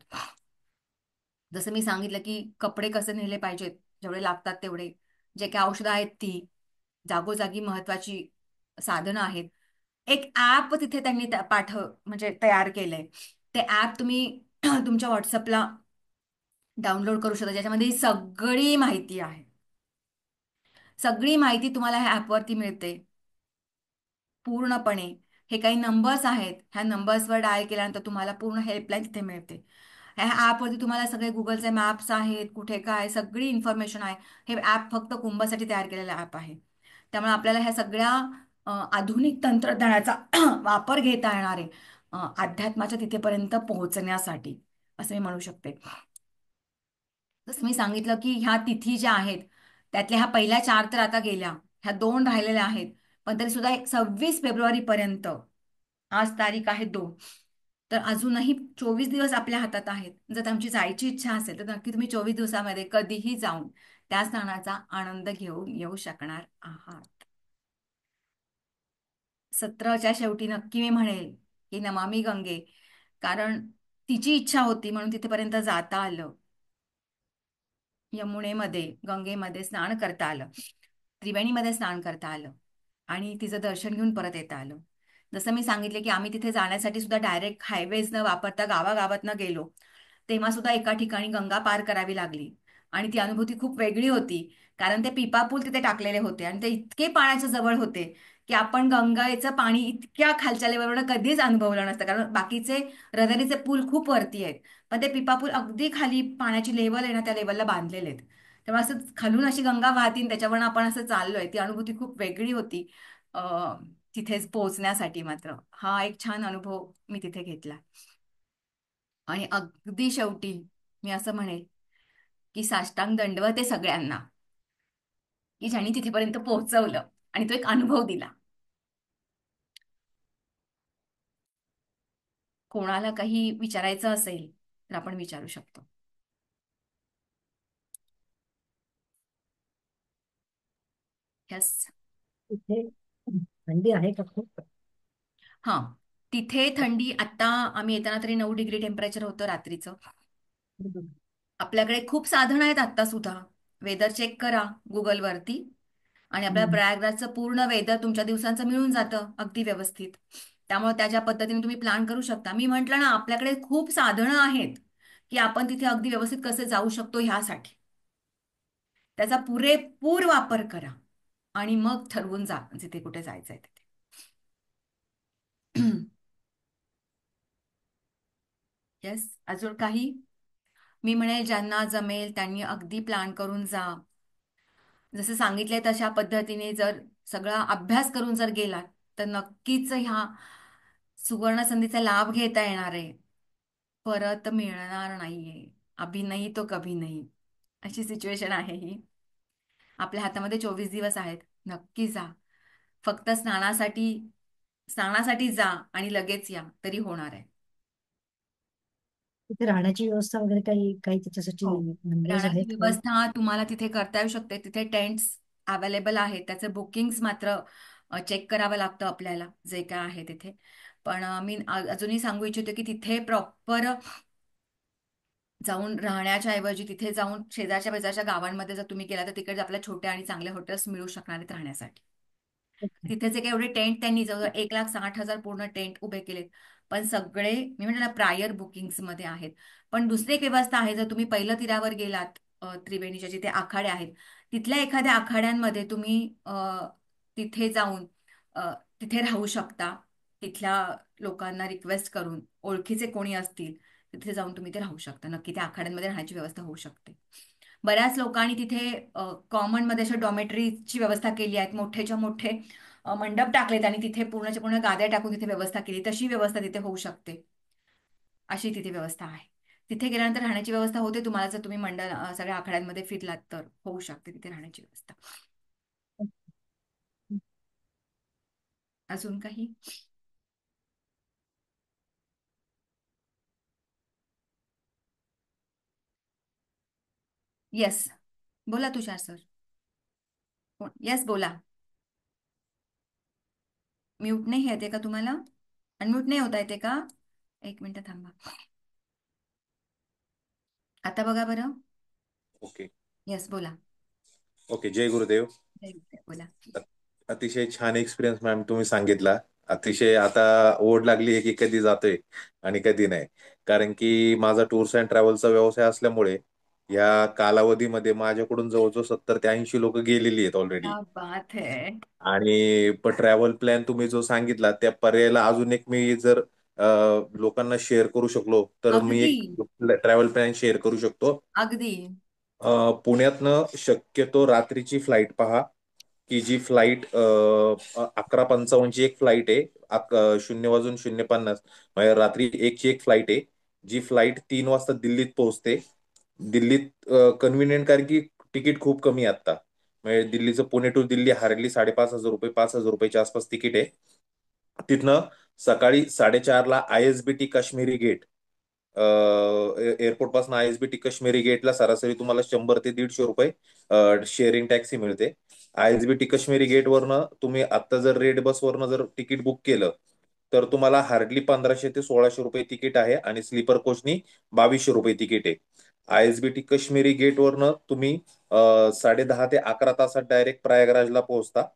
जसं मी सांगितलं की कपडे कसे नेले पाहिजेत, जेवढे लागतात तेवढे, जे काही औषधं आहेत ती, जागोजागी महत्वाची साधनं आहेत. एक ऍप तिथे त्यांनी म्हणजे तयार केलंय. ते ऍप तुम्ही तुमच्या व्हॉट्सअपला डाउनलोड करू शकता, ज्याच्यामध्ये ही सगळी माहिती आहे. सगळी माहिती तुम्हाला ह्या ऍपवरती मिळते पूर्णपणे. हे काही नंबर्स आहेत, ह्या नंबर्सवर डायल केल्यानंतर तुम्हाला पूर्ण हेल्पलाईन तिथे मिळते. ह्या ॲपवरती तुम्हाला सगळे गुगलचे मॅप्स आहेत, कुठे काय सगळी इन्फॉर्मेशन आहे. हे ॲप फक्त कुंभसाठी तयार केलेलं ॲप आहे. त्यामुळे आपल्याला ह्या सगळ्या आधुनिक तंत्रज्ञानाचा वापर घेता येणार आहे अध्यात्माच्या तिथेपर्यंत पोहोचण्यासाठी, असं मी म्हणू शकते. जसं मी सांगितलं की ह्या तिथी ज्या आहेत त्यातल्या ह्या पहिल्या 4 तर आता गेल्या, ह्या 2 राहिलेल्या आहेत. पण तरी सुद्धा 26 फेब्रुवारी पर्यंत, आज तारीख आहे 2, तर अजूनही 24 दिवस आपल्या हातात आहेत. जर आमची जायची इच्छा असेल तर नक्की तुम्ही 24 दिवसामध्ये कधीही जाऊन त्या सणाचा आनंद घेऊन येऊ शकणार आहात. सत्राच्या शेवटी नक्की मी म्हणेल की नमामि गंगे, कारण तिची इच्छा होती म्हणून तिथेपर्यंत जाता आलं. यमुनेमध्ये, गंगेमध्ये स्नान करता आलं, त्रिवेणीमध्ये स्नान करता आलं आणि तिचं दर्शन घेऊन परत येता आलं. जसं मी सांगितले की आम्ही तिथे जाण्यासाठी सुद्धा डायरेक्ट हायवेज न वापरता गावागावातनं गेलो, तेव्हा सुद्धा एका ठिकाणी गंगा पार करावी लागली आणि ती अनुभूती खूप वेगळी होती. कारण ते पिपा पूल तिथे टाकलेले होते आणि ते इतके पाण्याच्या जवळ होते की आपण गंगेचं पाणी इतक्या खालच्या लेवलवर कधीच अनुभवलं नसतं, कारण बाकीचे रहदारीचे पूल खूप वरती आहेत, पण ते पिपा पूल अगदी खाली पाण्याची लेवल आहे ना त्या लेवलला बांधलेले आहेत. तेव्हा असं खालून अशी गंगा वाहतीन त्याच्यावरून आपण असं चाललोय, ती अनुभूती खूप वेगळी होती. तिथेच पोहोचण्यासाठी मात्र हा एक छान अनुभव मी तिथे घेतला. आणि अगदी शेवटी मी असं म्हणेल की साष्टांग दंडवत आहे सगळ्यांना की ज्यांनी तिथेपर्यंत पोहोचवलं आणि तो एक अनुभव दिला. कोणाला काही विचारायचं असेल तर आपण विचारू शकतो. यस. इथे थंडी आहे का खूप? हा, तिथे थंडी आता आम्ही येताना तरी 9 डिग्री टेम्परेचर होतं रात्रीचं. आपल्याकडे खूप साधनं आहेत आत्ता सुद्धा. वेदर चेक करा गुगलवरती, आणि आपल्याला हम्म. प्रयागराजचं पूर्ण वेदर तुमच्या दिवसांचं मिळून जातं अगदी व्यवस्थित. त्यामुळे त्याच्या पद्धतीने तुम्ही प्लॅन करू शकता. मी म्हटलं ना, आपल्याकडे खूप साधनं आहेत की आपण तिथे अगदी व्यवस्थित कसे जाऊ शकतो ह्यासाठी. त्याचा पुरेपूर वापर करा आणि मग ठरवून जा जिथे कुठे जायचंय तिथे. येस, अजून काही? मी म्हणेल ज्यांना जमेल त्यांनी अगदी प्लॅन करून जा. जसं सांगितलंय तशा पद्धतीने जर सगळा अभ्यास करून जर गेलात तर नक्कीच ह्या सुवर्ण संधीचा लाभ घेता येणार आहे. परत मिळणार नाहीये. अभी नहीं तो कभी नहीं, अशी सिच्युएशन आहे ही. आपल्या हातामध्ये 24 दिवस आहेत. नक्की जा. फक्त स्नानासाठी स्नानासाठी जा आणि लगेच या तरी होणार आहे. तिथे राहण्याची व्यवस्था वगैरे काही काही त्याच्यासाठी हो. अंदाज राहण्याची आहेत काही? व्यवस्था तुम्हाला तिथे करता येऊ शकते. तिथे टेंट्स अवेलेबल आहेत. त्याचे बुकिंग्स मात्र चेक करावं लागतं आपल्याला, जे काय आहे तिथे. पण मी अजूनही सांगू इच्छिते की तिथे प्रॉपर जाऊन राहण्याच्या ऐवजी तिथे जाऊन शेजारच्या पेजारच्या गावांमध्ये जर तुम्ही गेला तर तिकडे आपल्याला छोटे आणि चांगले हॉटेल्स मिळू शकणार आहेत राहण्यासाठी. ओके. तिथे जे काही एवढे टेंट त्यांनी जवळ 1,60,000 पूर्ण टेंट उभे केलेत. पण सगळे मी म्हणते ना प्रायर बुकिंग्स मध्ये आहेत. पण दुसरी एक व्यवस्था आहे, जर तुम्ही पहिलं तीरावर गेलात त्रिवेणीच्या जिथे आखाडे आहेत, तिथल्या एखाद्या आखाड्यांमध्ये तुम्ही तिथे जाऊन तिथे राहू शकता. तिथल्या लोकांना रिक्वेस्ट करून ओळखीचे कोणी असतील तिथे जाऊन तुम्ही ते राहू शकता. नक्की त्या आखाड्यांमध्ये राहण्याची व्यवस्था होऊ शकते. बऱ्याच लोकांनी तिथे कॉमन मध्ये अशा डॉमेटरीची व्यवस्था केली आहे. मोठेच्या मोठे मंडप टाकलेत आणि तिथे पूर्णच्या पूर्ण गाद्या टाकून तिथे व्यवस्था केली. तशी व्यवस्था तिथे होऊ शकते. अशी तिथे व्यवस्था आहे. तिथे गेल्यानंतर राहण्याची व्यवस्था होते तुम्हाला. जर तुम्ही सगळ्या आखाड्यांमध्ये फिरलात तर होऊ शकते तिथे राहण्याची व्यवस्था. अजून काही? येस, बोला तुषार सर. येस, बोला. म्यूट नाही येते का तुम्हाला? अनम्यूट नाही होता येते का? एक मिनिट थांबा. आता बघा बरं. ओके. येस, बोला. ओके. जय गुरुदेव. बोला. अतिशय छान एक्सपिरियन्स मॅम तुम्ही सांगितला. अतिशय आता ओढ लागली आहे की कधी जातोय आणि कधी नाही. कारण की माझा टूर्स अँड ट्रॅव्हलचा व्यवसाय असल्यामुळे या कालावधीमध्ये माझ्याकडून जवळजवळ 70 ते 80 लोक गेलेली आहेत ऑलरेडी. क्या बात है. आणि ट्रॅव्हल प्लॅन तुम्ही जो सांगितला त्या पर्यायाला अजून एक मी जर लोकांना शेअर करू शकलो तर मी अगदी. एक ट्रॅव्हल प्लॅन शेअर करू शकतो. अगदी. पुण्यातनं शक्यतो रात्रीची फ्लाईट पहा, की जी फ्लाईट 11:55 एक फ्लाईट आहे. 00:50 म्हणजे रात्री एकची एक फ्लाईट आहे. जी फ्लाईट 3 वाजता दिल्लीत पोहोचते. दिल्लीत कन्व्हिनियंट कारण की तिकीट खूप कमी आहे आता. म्हणजे दिल्लीचं पुणे टू दिल्ली हार्डली 5,500 रुपये 5,000 रुपयाच्या आसपास तिकीट आहे. तिथनं सकाळी 4:30ला ISBT काश्मीरी गेट, एअरपोर्ट पासून ISBT काश्मीरी गेटला सरासरी तुम्हाला 100 ते 150 रुपये शेअरिंग टॅक्सी मिळते. ISBT काश्मीरी गेट वरनं तुम्ही आता जर रेड बस वरनं जर तिकीट बुक केलं तर तुम्हाला हार्डली 1,500 ते 1,600 रुपये तिकीट आहे आणि स्लीपर कोचनी 2,200 रुपये तिकीट आहे. ISBT काश्मीरी गेट वरनं तुम्ही 10:30 ते 11 तासात डायरेक्ट प्रयागराजला पोहोचता.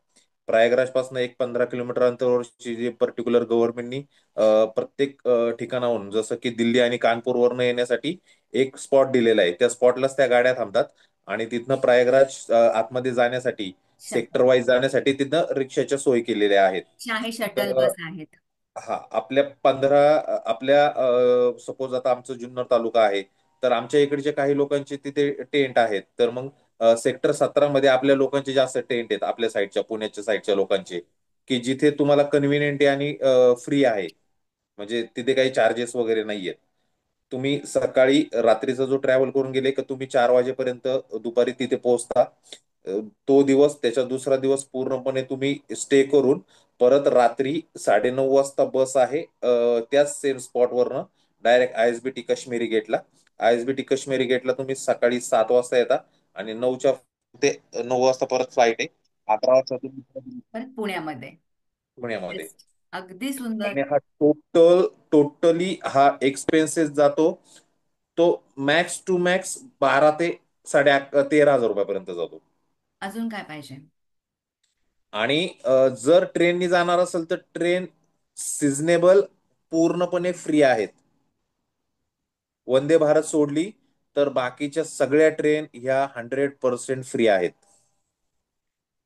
प्रयागराज पासून एक 15 किलोमीटर अंतरावरची जी पर्टिक्युलर गव्हर्नमेंटनी प्रत्येक ठिकाणाहून जसं की दिल्ली आणि कानपूरवरनं येण्यासाठी एक स्पॉट दिलेला आहे. त्या स्पॉटलाच त्या गाड्या थांबतात आणि तिथनं प्रयागराज आतमध्ये जाण्यासाठी सेक्टर शटल. वाईज जाण्यासाठी तिथं रिक्षाच्या सोयी केलेल्या आहेत. आहे, शटल तर बस आहेत. हा आपल्या सपोज आता आमचं जुन्नर तालुका आहे तर आमच्या इकडचे काही लोकांचे तिथे टेंट आहेत. तर मग सेक्टर 17 मध्ये आपल्या लोकांचे जास्त टेंट आहेत आपल्या साईडच्या पुण्याच्या साईडच्या लोकांचे, की जिथे तुम्हाला कन्व्हिनियंट आणि फ्री आहे. म्हणजे तिथे काही चार्जेस वगैरे नाहीयेत. तुम्ही सकाळी रात्रीचा जो ट्रॅव्हल करून गेले की तुम्ही 4 वाजेपर्यंत दुपारी तिथे पोहोचता. तो दिवस त्याच्या दुसरा दिवस पूर्णपणे तुम्ही स्टे करून परत रात्री 9:30 वाजता बस आहे त्याच सेम स्पॉटवरनं डायरेक्ट ISBT काश्मीरी गेटला. ISBT काश्मीरी गेटला तुम्ही सकाळी 7 वाजता येता आणि 9 ते 9 वाजता परत फ्लाईट आहे. 11 वाजता तुम्ही परत पुण्यामध्ये. पुण्यामध्ये. बेस्ट. अगदी सुंदर. आणि हा टोटली हा एक्सपेन्सेस जातो तो मॅक्स टू मॅक्स 12 ते ₹13,000 जातो. अजून काय पाहिजे? आणि जर ट्रेननी जाणार असेल तर ट्रेन सिझनेबल पूर्णपणे फ्री आहेत. वंदे भारत सोडली तर बाकीच्या सगळ्या ट्रेन ह्या 100% फ्री आहेत.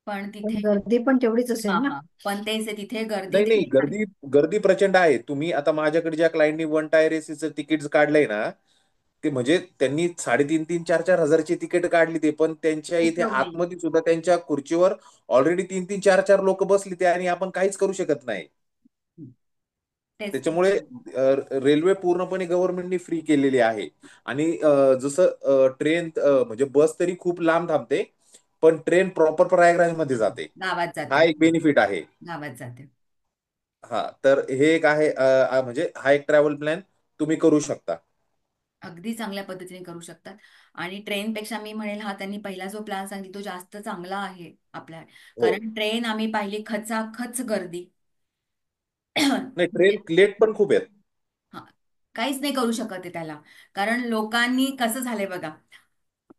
पण पण तिथे गर्दी पण तेवढीच हा असेल ना. हा, पण तेच आहे, तिथे गर्दी नाही नाही, देखील आहे. गर्दी गर्दी प्रचंड आहे. तुम्ही आता माझ्याकडे ज्या क्लायंटनी वन टायर एसीचं तिकीट काढलंय ना, ते म्हणजे त्यांनी 3,500 4,000 हजारची तिकीट काढली ते, पण त्यांच्या इथे उपयोग नाही. आतमध्ये सुद्धा त्यांच्या खुर्चीवर ऑलरेडी 3-3 4-4 लोक बसली ते, आणि आपण काहीच करू शकत नाही. तेच तेच. त्याच्यामुळे रेल्वे पूर्णपणे गव्हर्नमेंटनी फ्री केलेली आहे. आणि जसं ट्रेन म्हणजे बस तरी खूप लांब थांबते, पण ट्रेन प्रॉपर प्रयागराजमध्ये जाते. गावात हा जाते. एक बेनिफिट आहे. गावात जाते. हा, तर हे एक आहे, म्हणजे हा एक ट्रॅव्हल प्लॅन तुम्ही करू शकता. अगदी चांगल्या पद्धतीने करू शकतात. आणि ट्रेनपेक्षा मी म्हणेल हा त्यांनी पहिला जो प्लॅन सांगितला तो जास्त चांगला आहे आपल्या. हो. कारण ट्रेन आम्ही पाहिली खचाखच गर्दी. नाही, ट्रेन लेट पण खूप आहेत. हा, काहीच नाही करू शकत आहे त्याला. कारण लोकांनी कसं झालंय बघा,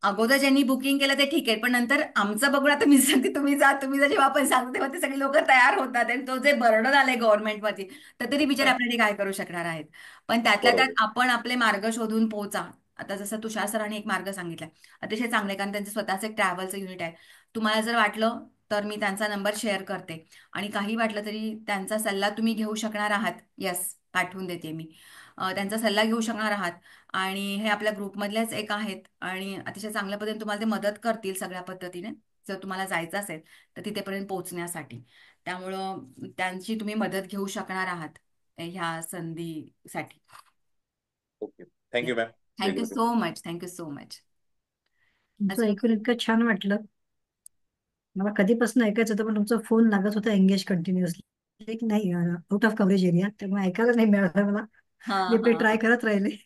अगोदर ज्यांनी बुकिंग केलं ते ठीक आहे, पण नंतर आमचं बघून आता मी सांगते तुम्ही जा जेव्हा आपण सांगतो तेव्हा ते सगळे लोक तयार होतात आणि तो जे बर्डन आलंय गव्हर्नमेंटवरती, तर तरी बिचारे हा, आपल्याकडे काय करू शकणार आहेत. पण त्यातल्या त्यात बरोबर. आपण आपले मार्ग शोधून पोहोचा. आता जसं तुषार सरांनी एक मार्ग सांगितलाय, अतिशय चांगले, कारण त्यांचं स्वतःचं एक ट्रॅव्हलचं युनिट आहे. तुम्हाला जर वाटलं तर मी त्यांचा नंबर शेअर करते, आणि काही वाटलं तरी त्यांचा सल्ला तुम्ही घेऊ शकणार आहात. येस, पाठवून देते मी. त्यांचा सल्ला घेऊ शकणार आहात. आणि हे आपल्या ग्रुपमधल्याच एक आहेत आणि अतिशय चांगल्या पद्धतीने तुम्हाला ते मदत करतील सगळ्या पद्धतीने, जर तुम्हाला जायचं असेल तर तिथेपर्यंत पोहोचण्यासाठी. त्यामुळं त्यांची तुम्ही मदत घेऊ शकणार आहात ह्या संधीसाठी. ओके. Thank you ma'am. थँक्यू वेगवेगळे. So much, thank you so much. तुमचं अजून ऐकून इतकं छान वाटलं. मला कधीपासून ऐकायचं होतं, पण तुमचा फोन लागत होता एंगेज कंटिन्युअसली, की नाही आउट ऑफ कव्हरेज एरिया, त्यामुळे ऐकायला नाही मिळालं मला. हा मी हा. ट्राय करत राहिले.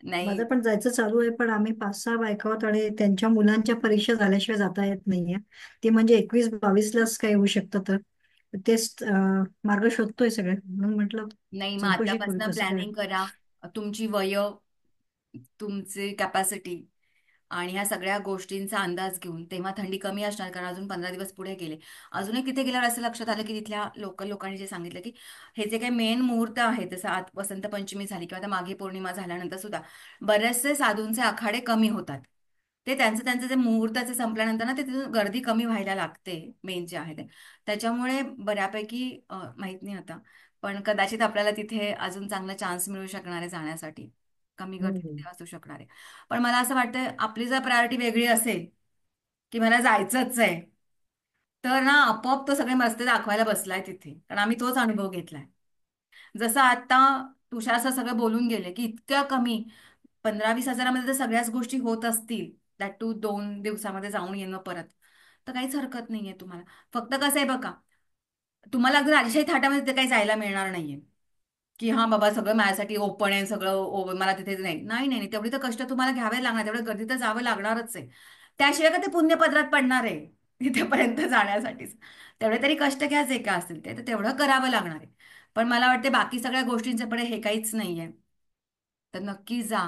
नाही. माझं पण जायचं चालू आहे, पण आम्ही 5-6 बायका आहोत आणि त्यांच्या मुलांच्या परीक्षा झाल्याशिवाय जाता येत नाहीये. ते म्हणजे 21-22लाच काय होऊ शकतं, तर तेच मार्ग शोधतोय सगळे, म्हणून म्हटलं नाही, मग चौकशी करू आतापासून कसं काय. प्लॅनिंग करा. तुमची वय, तुमची कॅपॅसिटी आणि ह्या सगळ्या गोष्टींचा अंदाज घेऊन, तेव्हा थंडी कमी असणार कारण अजून 15 दिवस पुढे गेले. अजून एक तिथे गेल्यावर असं लक्षात आलं की तिथल्या लोकल लोकांनी जे सांगितलं की हे जे काही मेन मुहूर्त आहे, जसं आज वसंत पंचमी झाली किंवा आता माघी पौर्णिमा झाल्यानंतर सुद्धा बरेचसे साधूंचे आखाडे कमी होतात. ते त्यांचं त्यांचं जे मुहूर्ताचे संपल्यानंतर ना, ते तिथून गर्दी कमी व्हायला लागते, मेन जे आहे ते. त्याच्यामुळे बऱ्यापैकी माहित नाही आता, पण कदाचित आपल्याला तिथे अजून चांगला चान्स मिळू शकणार आहे जाण्यासाठी. कमी गर्दी हम्म. तिथे असू शकणार आहे. पण मला असं वाटतं आपली जर प्रायोरिटी वेगळी असेल की मला जायचंच आहे, तर ना आपोआप तो सगळे रस्ते दाखवायला बसलाय तिथे, कारण आम्ही तोच अनुभव घेतलाय. जसं आता तुषार सर सगळं बोलून गेले की इतक्या कमी 15-20 हजारामध्ये जर सगळ्याच गोष्टी होत असतील, दॅट टू 2 दिवसामध्ये जाऊन येणं परत, तर काहीच हरकत नाहीये तुम्हाला. फक्त कसं आहे बघा, तुम्हाला अगदी राजेशाही थाटामध्ये ते काही जायला मिळणार नाहीये की हा बाबा सगळं माझ्यासाठी ओपन आहे, सगळं मला तिथे नाही नाही नाही नाही, तेवढी तर कष्ट तुम्हाला घ्यावे लागणार, तेवढं गर्दी तर जावं लागणारच आहे. त्याशिवाय का ते पुण्यपत्रात पडणार आहे तिथेपर्यंत जाण्यासाठीच. तेवढे तरी कष्ट घ्या जे काय असतील ते, तर तेवढं करावं लागणार आहे. पण मला वाटते बाकी सगळ्या गोष्टींच्या पुढे हे काहीच नाहीये. तर नक्की जा,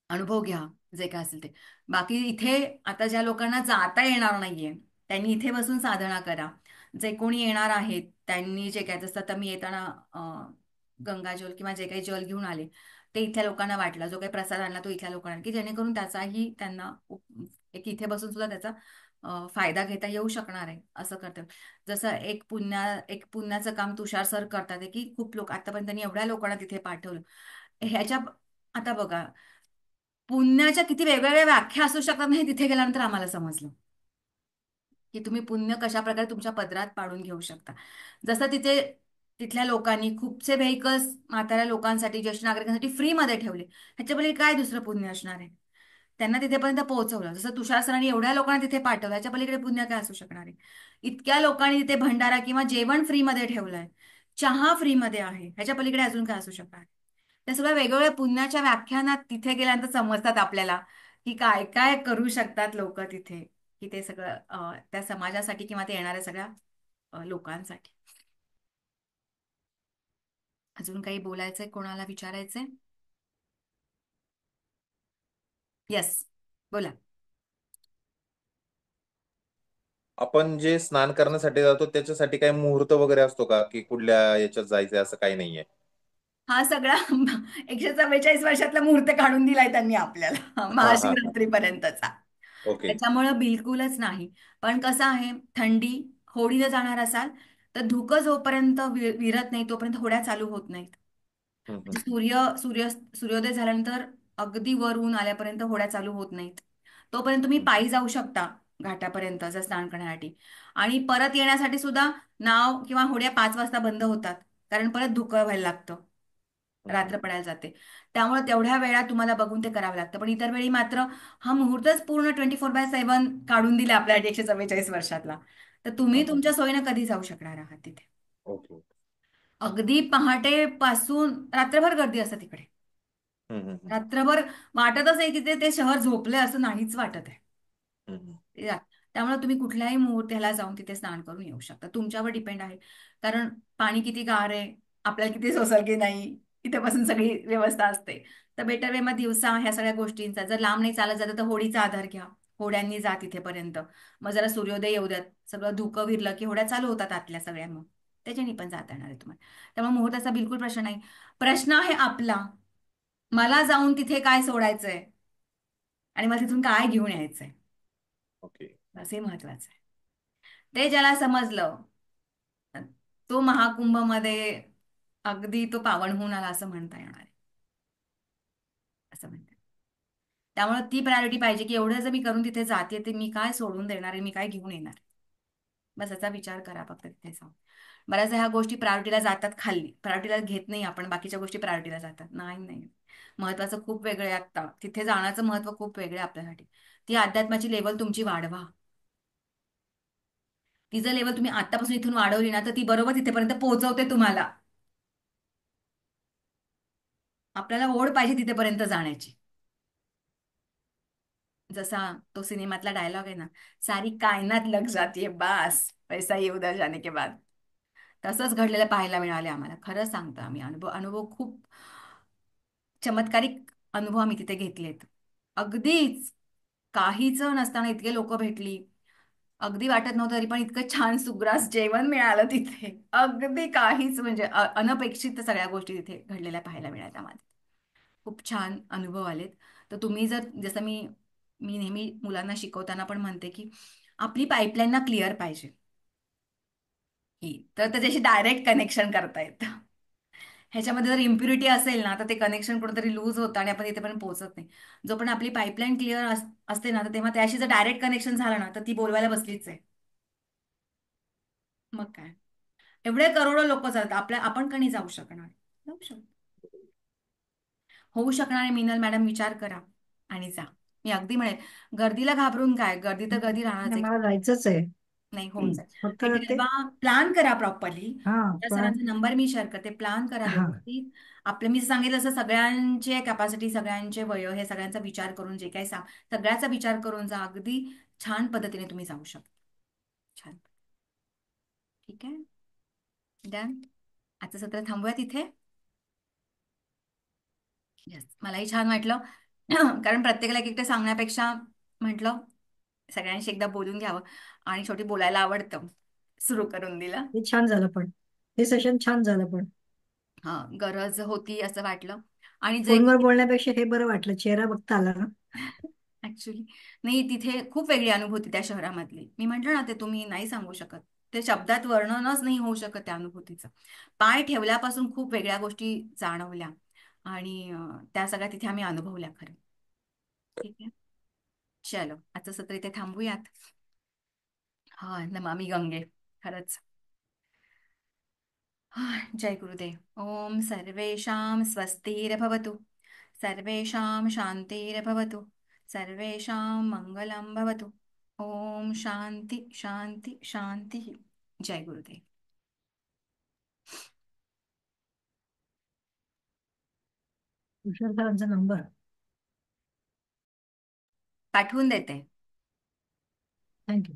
अनुभव घ्या, जे काय असेल ते. बाकी इथे आता ज्या लोकांना जाता येणार नाहीये त्यांनी इथे बसून साधना करा. जे कोणी येणार आहेत त्यांनी जे काय, जसं आता मी येताना गंगाजल किंवा जे काही जल घेऊन आले ते इथल्या लोकांना वाटलं, जो काही प्रसाद आणला तो इथल्या लोकांना, की जेणेकरून त्याचाही त्यांना एक इथे बसून सुद्धा त्याचा फायदा घेता येऊ शकणार आहे, असं करतात. जसं एक पुण्याचं काम तुषार सर करतात आहे, की खूप लोक आतापर्यंत त्यांनी एवढ्या लोकांना तिथे पाठवलं. ह्याच्या आता बघा, पुण्याच्या किती वेगवेगळ्या व्याख्या असू शकतात नाही तिथे गेल्यानंतर आम्हाला समजलं की तुम्ही पुण्य कशा प्रकारे तुमच्या पदरात पाडून घेऊ शकता. जसं तिथे तिथल्या लोकांनी खूपसे व्हेकल्स म्हाताऱ्या लोकांसाठी, ज्येष्ठ नागरिकांसाठी फ्रीमध्ये ठेवले, ह्याच्यापैकी काय दुसरं पुण्य असणार आहे. त्यांना तिथेपर्यंत पोहोचवलं, जसं तुषार सरांनी एवढ्या लोकांना तिथे पाठवलं, ह्याच्या पलीकडे पुण्य काय असू शकणार आहे. इतक्या लोकांनी तिथे भंडारा किंवा जेवण फ्रीमध्ये ठेवलंय, चहा फ्रीमध्ये आहे, ह्याच्या पलीकडे अजून काय असू शकणार आहे. त्या सगळ्या वेगवेगळ्या पुण्याच्या व्याख्यानात तिथे गेल्यानंतर समजतात आपल्याला की काय काय करू शकतात लोक तिथे, की ते सगळं त्या समाजासाठी किंवा ते येणाऱ्या सगळ्या लोकांसाठी. अजून काही बोलायचंय, कोणाला विचारायचंय? येस, बोला. आपण जे स्नान करण्यासाठी जातो त्याच्यासाठी काही मुहूर्त वगैरे असतो का, की कुठल्या याच्यात जायचंय असं काही नाहीये? हा सगळा 144 वर्षातला मुहूर्त काढून दिलाय त्यांनी आपल्याला हा हा हा. महाशिवरात्रीपर्यंतचा. ओके. त्याच्यामुळं बिलकुलच नाही. पण कसं आहे, थंडी, होडीला जाणार असाल तर धुकं जोपर्यंत विरत नाही तोपर्यंत होड्या चालू होत नाहीत. हम्म, म्हणजे हम्म, सूर्योदय झाल्यानंतर अगदी वर ऊन आल्यापर्यंत होड्या चालू होत नाहीत. तोपर्यंत तुम्ही हम्म, पायी जाऊ शकता घाटापर्यंत जर स्नान करण्यासाठी. आणि परत येण्यासाठी सुद्धा नाव किंवा होड्या 5 वाजता बंद होतात, कारण परत धुकं व्हायला लागतं, हम्म, रात्र पडायला जाते. त्यामुळे तेवढ्या वेळा तुम्हाला बघून ते करावं लागतं. पण इतर वेळी मात्र हा मुहूर्तच पूर्ण 24/7 काढून दिला आपल्याला 144 वर्षातला. तर हा तुम्ही हा. तुमच्या सोयीनं कधी जाऊ शकणार आहात तिथे. ओके. अगदी पहाटे पासून रात्रभर गर्दी असते तिकडे. हम्म, हम्म, हम्म, रात्रभर वाटतच नाही की ते ते शहर झोपलंय, असं नाहीच वाटत आहे. हम्म, या. त्यामुळे तुम्ही कुठल्याही मुहूर्ताला जाऊन तिथे स्नान करून येऊ शकता. तुमच्यावर डिपेंड आहे. कारण पाणी किती गार आहे, आपल्याला किती सोसल की नाही, इथेपासून सगळी व्यवस्था असते. तर बेटर वे मग दिवसा ह्या सगळ्या गोष्टींचा, जर लांब नाही चालत जातं तर होडीचा आधार घ्या. होड्यांनी जा तिथेपर्यंत. मग जरा सूर्योदय येऊ द्यात, सगळं धुकं विरलं की होड्या चालू होतात आतल्या सगळ्या, मग त्याच्यानी पण जाता येणार आहे तुम्हाला. त्यामुळे मुहूर्ताचा बिलकुल प्रश्न नाही. प्रश्न आहे आपला, मला जाऊन तिथे काय सोडायचंय आणि मला तिथून काय घेऊन यायचंय, ओके. असे महत्वाचं आहे. ते ज्याला समजलं तो महाकुंभमध्ये अगदी तो पावन होऊन आला असं म्हणता येणार आहे. असं म्हणते. त्यामुळे ती प्रायोरिटी पाहिजे की एवढं जर मी करून तिथे जाते ते मी काय सोडून देणार आहे, मी काय घेऊन येणार आहे. बस याचा विचार करा फक्त तिथे जाऊन. बऱ्याचदा ह्या गोष्टी प्रायोरिटीला जातात, खाल्ली प्रायोरिटीला घेत नाही आपण, बाकीच्या गोष्टी प्रायोरिटीला जातात. नाही नाही, महत्वाचं खूप वेगळं आहे. आत्ता तिथे जाण्याचं महत्व खूप वेगळं आहे आपल्यासाठी. ती अध्यात्माची लेवल तुमची वाढवा. ती जर लेवल तुम्ही आतापासून इथून वाढवली ना तर ती बरोबर तिथेपर्यंत पोहोचवते तुम्हाला. आपल्याला ओढ पाहिजे तिथेपर्यंत जाण्याची. जसा तो सिनेमातला डायलॉग आहे ना, सारी कायनात लग जाती है बास पैसा ये उधर जाने के बाद. तसंच घडलेलं पाहायला मिळाले आम्हाला. खरं सांगतो, आम्ही अनुभव अनुभव खूप चमत्कारिक अनुभव आम्ही तिथे घेतलेत. अगदीच काहीच नसताना इतके लोक भेटली. अगदी वाटत नव्हतं तरी पण इतकं छान सुग्रास जेवण मिळालं तिथे. अगदी काहीच म्हणजे अनपेक्षित सगळ्या गोष्टी तिथे घडलेल्या पाहायला मिळाल्या आम्हाला. खूप छान अनुभव आलेत. तर तुम्ही जर जसं मी मी नेहमी मुलांना शिकवताना पण म्हणते की आपली पाईपलाईन ना क्लिअर पाहिजे ही, तर त्याच्याशी डायरेक्ट कनेक्शन करता येतं. ह्याच्यामध्ये जर इम्प्युरिटी असेल ना तर ते कनेक्शन कुठेतरी लूज होतं आणि आपण इथे पण पोहोचत नाही. जो पण आपली पाईपलाईन क्लिअर असते ना, तर तेव्हा त्याशी जर डायरेक्ट कनेक्शन झालं ना तर ती बोलवायला बसलीच आहे. मग काय, एवढे करोडो लोक जातात आपल्या, आपण कणी जाऊ शकणार? जाऊ शकतो. होऊ शकणार आहे. मिनल मॅडम विचार करा आणि जा. मी अगदी म्हणेल, गर्दीला घाबरून काय, गर्दी तर गर्दी राहणारच नाही, आहे. मला जायचंच आहे. नाही, होऊन जाईल. फक्त एक ते, डबा प्लॅन करा प्रॉपरली. हा, त्या पण सरांचा नंबर मी शेअर करते. प्लॅन करा हा, व्यवस्थित. आपलं मी सांगितलं असं सगळ्यांचे कॅपॅसिटी, सगळ्यांचे वय, हे सगळ्यांचा विचार करून जे काही सगळ्याचा विचार करून जा. अगदी छान पद्धतीने तुम्ही जाऊ शकता. छान. ठीक आहे, डन. आजचं सत्र थांबूया तिथे. येस, मलाही छान वाटलं. कारण प्रत्येकाला एक एकटं सांगण्यापेक्षा म्हटलं सगळ्यांशी एकदा बोलून घ्यावं. आणि शेवटी बोलायला आवडतं, सुरू करून दिलं. हे छान झालं पण, हे सेशन छान झालं पण. हा, गरज होती असं वाटलं. आणि जे फोनवर बोलण्यापेक्षा हे बरं वाटलं, चेहरा बघता आला ना. ऍक्च्युली नाही, तिथे खूप वेगळी अनुभूती त्या शहरामधली. मी म्हंटल ना, ते तुम्ही नाही सांगू शकत. ते शब्दात वर्णनच नाही होऊ शकत त्या अनुभूतीचं. पाय ठेवल्यापासून खूप वेगळ्या गोष्टी जाणवल्या आणि त्या सगळ्या तिथे आम्ही अनुभवल्या खरं. ठीक आहे, चलो आजचं सत्र इथे थांबूयात. हा, नमामि गंगे. खरंच. हा, जय गुरुदेव. ओम सर्वेषां स्वस्तिर्भवतु, सर्वेषां शान्तिर्भवतु, सर्वेषां मङ्गलं भवतु. ओम शांती शांती शांती. जय गुरुदेव. तुषार सरांचा नंबर. पाठवून देते. थँक्यू.